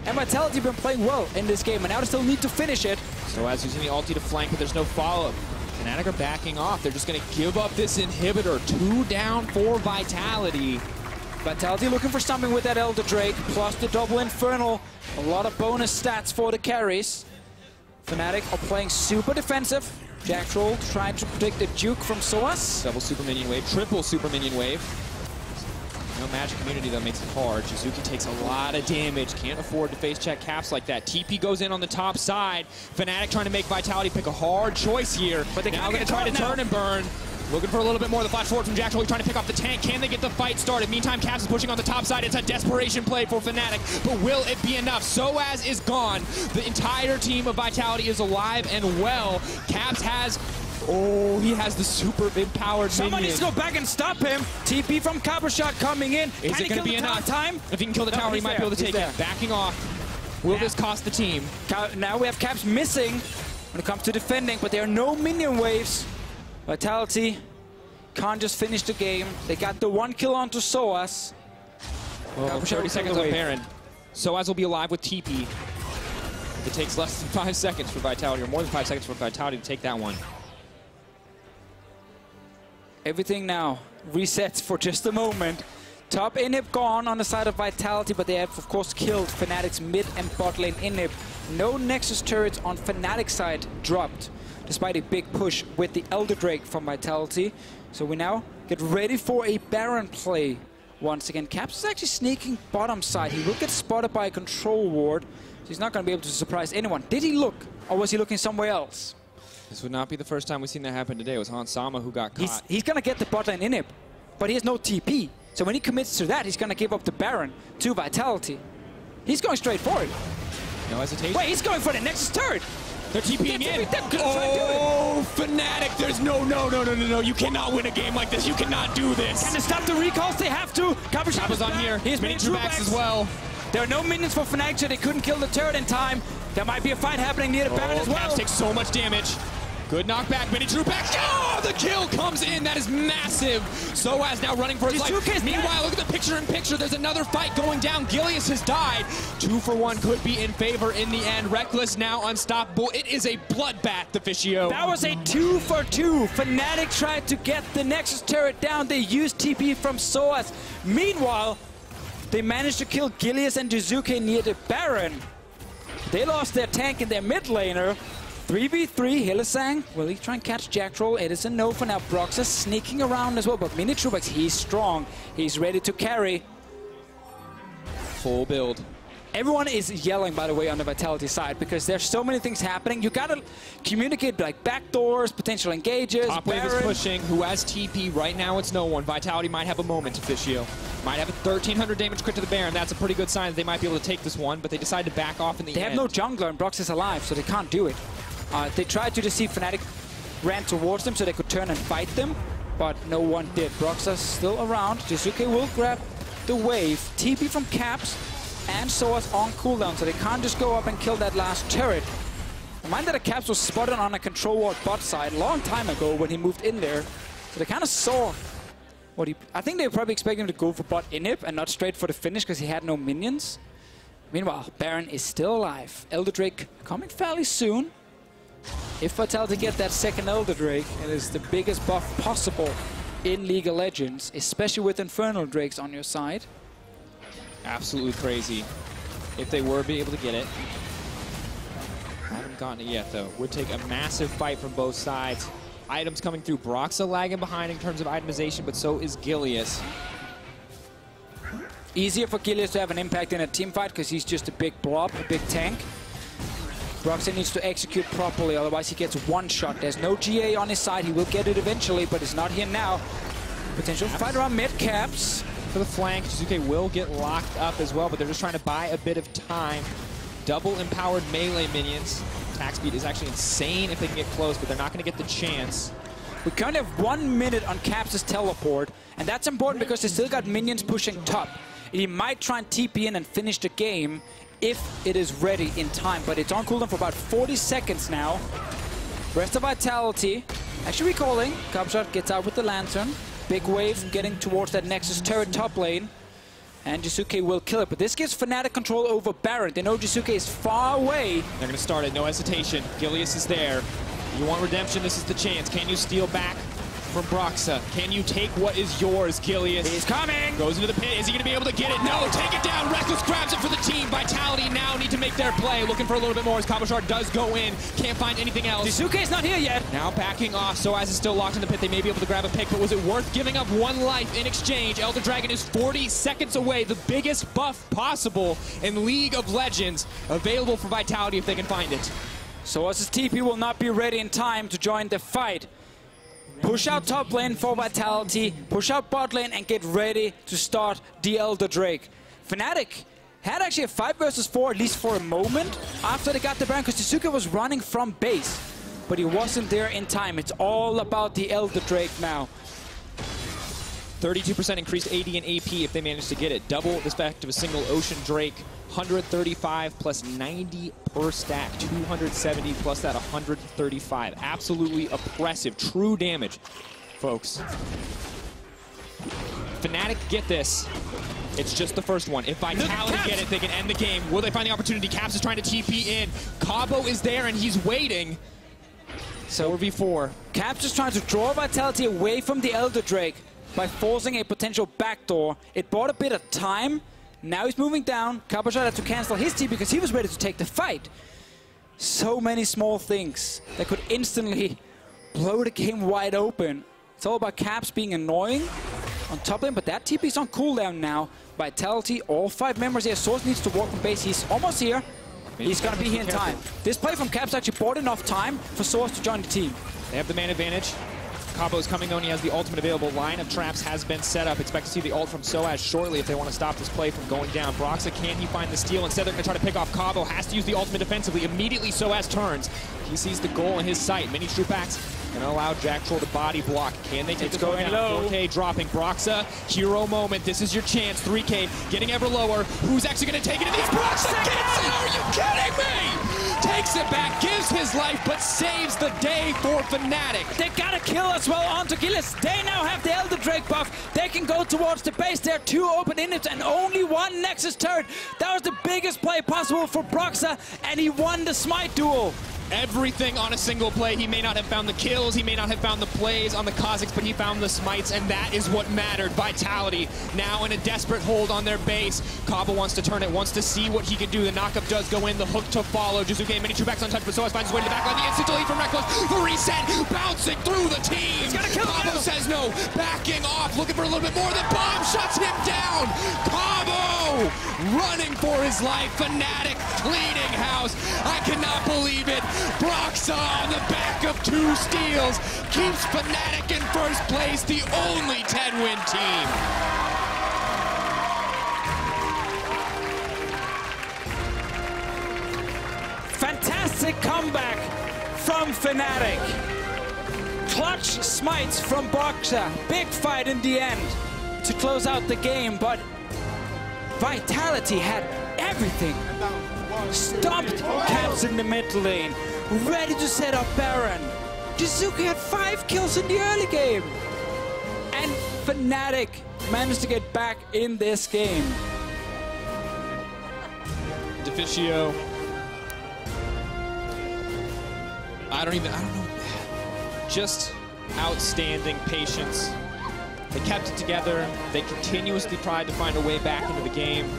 A: And Vitality have been playing well in this game, and now they still need to finish it.
B: So as using the ulti to flank, but there's no follow-up. Fnatic are backing off. They're just going to give up this inhibitor. 2 down for Vitality.
A: Vitality looking for something with that Elder Drake, plus the double Infernal. A lot of bonus stats for the carries. Fnatic are playing super defensive. Jack Troll trying to protect the Juke from Soas.
B: Double super minion wave, triple super minion wave. No magic immunity that makes it hard. Jiizuke takes a lot of damage. Can't afford to face check Caps like that. TP goes in on the top side. Fnatic trying to make Vitality pick a hard choice here. But they now going to try to turn and burn. Looking for a little bit more. The flash forward from Jack Troll. He's trying to pick off the tank. Can they get the fight started? Meantime, Caps is pushing on the top side. It's a desperation play for Fnatic. But will it be enough? Soaz is gone. The entire team of Vitality is alive and well. Caps has... Oh, he has the super empowered
A: Someone needs to go back and stop him. TP from Copper Shot coming in.
B: Is it going to be enough? If he can kill the tower, he might be able to take it. Backing off. Will this cost the team?
A: Now we have Caps missing when it comes to defending, but there are no minion waves. Vitality can't just finish the game. They got the 1 kill onto Soaz.
B: Oh, 30 seconds on Baron. Soaz will be alive with TP. It takes less than 5 seconds for Vitality, or more than 5 seconds for Vitality to take that one.
A: Everything now resets for just a moment. Top inhib gone on the side of Vitality, but they have, of course, killed Fnatic's mid and bot lane inhib. No Nexus turrets on Fnatic's side dropped, despite a big push with the Elder Drake from Vitality. So we now get ready for a Baron play once again. Caps is actually sneaking bottom side. He will get spotted by a control ward, so he's not going to be able to surprise anyone. Did he look, or was he looking somewhere else?
B: This would not be the first time we've seen that happen today. It was Hansama who got caught.
A: He's going to get the bot lane inhib, but he has no TP. So when he commits to that, he's going to give up the Baron to Vitality. He's going straight for it.
B: No hesitation.
A: Wait, he's going for the Nexus turret.
B: They're TPing in. Oh, Fnatic, there's no. You cannot win a game like this. You cannot do this.
A: Can they stop the recalls? They have to.
B: Kappa's on here. He's many true backs as well.
A: There are no minions for Fnatic, so they couldn't kill the turret in time. There might be a fight happening near the Baron as well.
B: Caps takes so much damage. Good knockback, many true backs. Oh, the kill comes in. That is massive. Soaz now running for his life. Meanwhile, look at the picture-in-picture. There's another fight going down. Gilius has died. 2 for 1 could be in favor in the end. Reckless now unstoppable. It is a bloodbath, Officio.
A: That was a 2 for 2. Fnatic tried to get the Nexus turret down. They used TP from Soaz. Meanwhile, they managed to kill Gilius and Jiizuke near the Baron. They lost their tank and their mid laner. 3v3, Hylissang, will he try and catch Jack Troll? It is a no for now. Broxas sneaking around as well, but Mini Trubax, he's strong. He's ready to carry.
B: Full build.
A: Everyone is yelling, by the way, on the Vitality side, because there's so many things happening. You gotta communicate like backdoors, potential engages,
B: Top wave is pushing. Who has TP? Right now it's no one. Vitality might have a moment, Officio. Might have a 1,300 damage crit to the Baron. That's a pretty good sign that they might be able to take this one, but they decide to back off in the end.
A: They have no jungler, and Brox is alive, so they can't do it. They tried to deceive Fnatic, ran towards them so they could turn and fight them, but no one did. Broxas still around. Jiizuke will grab the wave. TP from Caps and Soaz on cooldown, so they can't just go up and kill that last turret. Mind that a Caps was spotted on a control ward bot side a long time ago when he moved in there, so they kind of saw what he... I think they were probably expecting him to go for bot inhib and not straight for the finish because he had no minions. Meanwhile, Baron is still alive. Elder Drake coming fairly soon. If Vitality get that second Elder Drake, it is the biggest buff possible in League of Legends, especially with Infernal Drakes on your side.
B: Absolutely crazy. If they were be able to get it. Haven't gotten it yet, though. Would take a massive fight from both sides. Items coming through. Broxa lagging behind in terms of itemization, but so is Gilius.
A: Easier for Gilius to have an impact in a team fight because he's just a big blob, a big tank. Broxy needs to execute properly, otherwise he gets one shot. There's no GA on his side. He will get it eventually, but it's not here now. Potential fight around mid. Caps
B: for the flank. Jiizuke will get locked up as well, but they're just trying to buy a bit of time. Double empowered melee minions. Attack speed is actually insane if they can get close, but they're not going to get the chance.
A: We currently have 1 minute on Caps' teleport, and that's important because they still got minions pushing top. He might try and TP in and finish the game if it is ready in time, but it's on cooldown for about 40 seconds now. Rest of Vitality actually recalling. Cubshot gets out with the Lantern. Big wave getting towards that Nexus turret top lane. And Jiizuke will kill it, but this gives Fnatic control over Baron. They know Jiizuke is far away.
B: They're going to start it, no hesitation. Gilius is there. You want redemption, this is the chance. Can you steal back from Broxa? Can you take what is yours, Gilius?
A: He's coming!
B: Goes into the pit. Is he going to be able to get it? No, take it down. Reckless grabs it for the team. Vitality now need to make their play. Looking for a little bit more as Cabochard does go in. Can't find anything else.
A: Jiizuke is not here yet.
B: Now backing off. Soaz is still locked in the pit. They may be able to grab a pick, but was it worth giving up one life in exchange? Elder Dragon is 40 seconds away. The biggest buff possible in League of Legends. Available for Vitality if they can find it.
A: Soaz's TP will not be ready in time to join the fight. Push out top lane for Vitality, push out bot lane, and get ready to start the Elder Drake. Fnatic had actually a 5 versus 4, at least for a moment, after they got the ban, because Jiizuke was running from base, but he wasn't there in time. It's all about the Elder Drake now.
B: 32% increased AD and AP if they manage to get it. Double the effect of a single Ocean Drake. 135 plus 90 per stack. 270 plus that 135. Absolutely oppressive. True damage, folks. Fnatic get this. It's just the first one. If Vitality get it, they can end the game. Will they find the opportunity? Caps is trying to TP in. Cabo is there and he's waiting. So 4v4.
A: Caps is trying to draw Vitality away from the Elder Drake by forcing a potential backdoor. It bought a bit of time. Now he's moving down. Cabochard had to cancel his team because he was ready to take the fight. So many small things that could instantly blow the game wide open. It's all about Caps being annoying on top lane, but that TP is on cooldown now. Vitality, all 5 members here. Source needs to walk from base. He's almost here. He's going to be here in time. This play from Caps actually bought enough time for Source to join the team.
B: They have the man advantage. Cabo's coming though, and he has the ultimate available. Line of traps has been set up. Expect to see the ult from Soaz shortly if they want to stop this play from going down. Broxa, can he find the steal? Instead, they're going to try to pick off Cabo. Has to use the ultimate defensively. Immediately, Soaz turns. He sees the goal in his sight. Mini Trupax going to allow Jack Troll to body block. Can they take this going down? 4K dropping. Broxa, hero moment. This is your chance. 3K getting ever lower. Who's actually going to take it? And it's Broxa gets it! Are you kidding me? Takes it back, gives his life, but saves the day for Fnatic.
A: They gotta kill as well onto Gilius. They now have the Elder Drake buff. They can go towards the base. There are 2 open inhibs and only 1 Nexus turret. That was the biggest play possible for Broxa, and he won the Smite duel.
B: Everything on a single play. He may not have found the kills, he may not have found the plays on the Kha'Zix, but he found the smites, and that is what mattered. Vitality now in a desperate hold on their base. Cabo wants to turn it, wants to see what he can do. The knockup does go in, the hook to follow. Jiizuke, many Trupax untouched, but Soaz finds his way to the backline. The instant delete from Reckless. The reset, bouncing through the team.
A: He's gonna kill him.
B: Cabo says no, backing off, looking for a little bit more. The bomb shuts him down. Cabo running for his life. Fnatic cleaning house. I cannot believe it. Broxa on the back of 2 steals keeps Fnatic in first place, the only 10-win team.
A: Fantastic comeback from Fnatic. Clutch smites from Broxa. Big fight in the end to close out the game, but Vitality had everything. Stomped Caps in the mid lane. Ready to set up Baron. Jiizuke had 5 kills in the early game. And Fnatic managed to get back in this game.
B: Deficio. I don't know. Just outstanding patience. They kept it together. They continuously tried to find a way back into the game.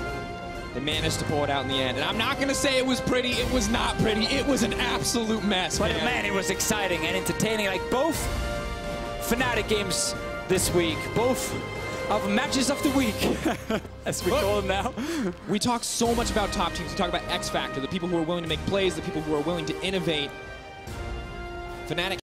B: They managed to pull it out in the end. And I'm not going to say it was pretty. It was not pretty. It was an absolute mess,
A: But man, it was exciting and entertaining. Like both Fnatic games this week. Both of matches of the week, as we call them now.
B: We talk so much about top teams. We talk about X Factor, the people who are willing to make plays, the people who are willing to innovate. Fnatic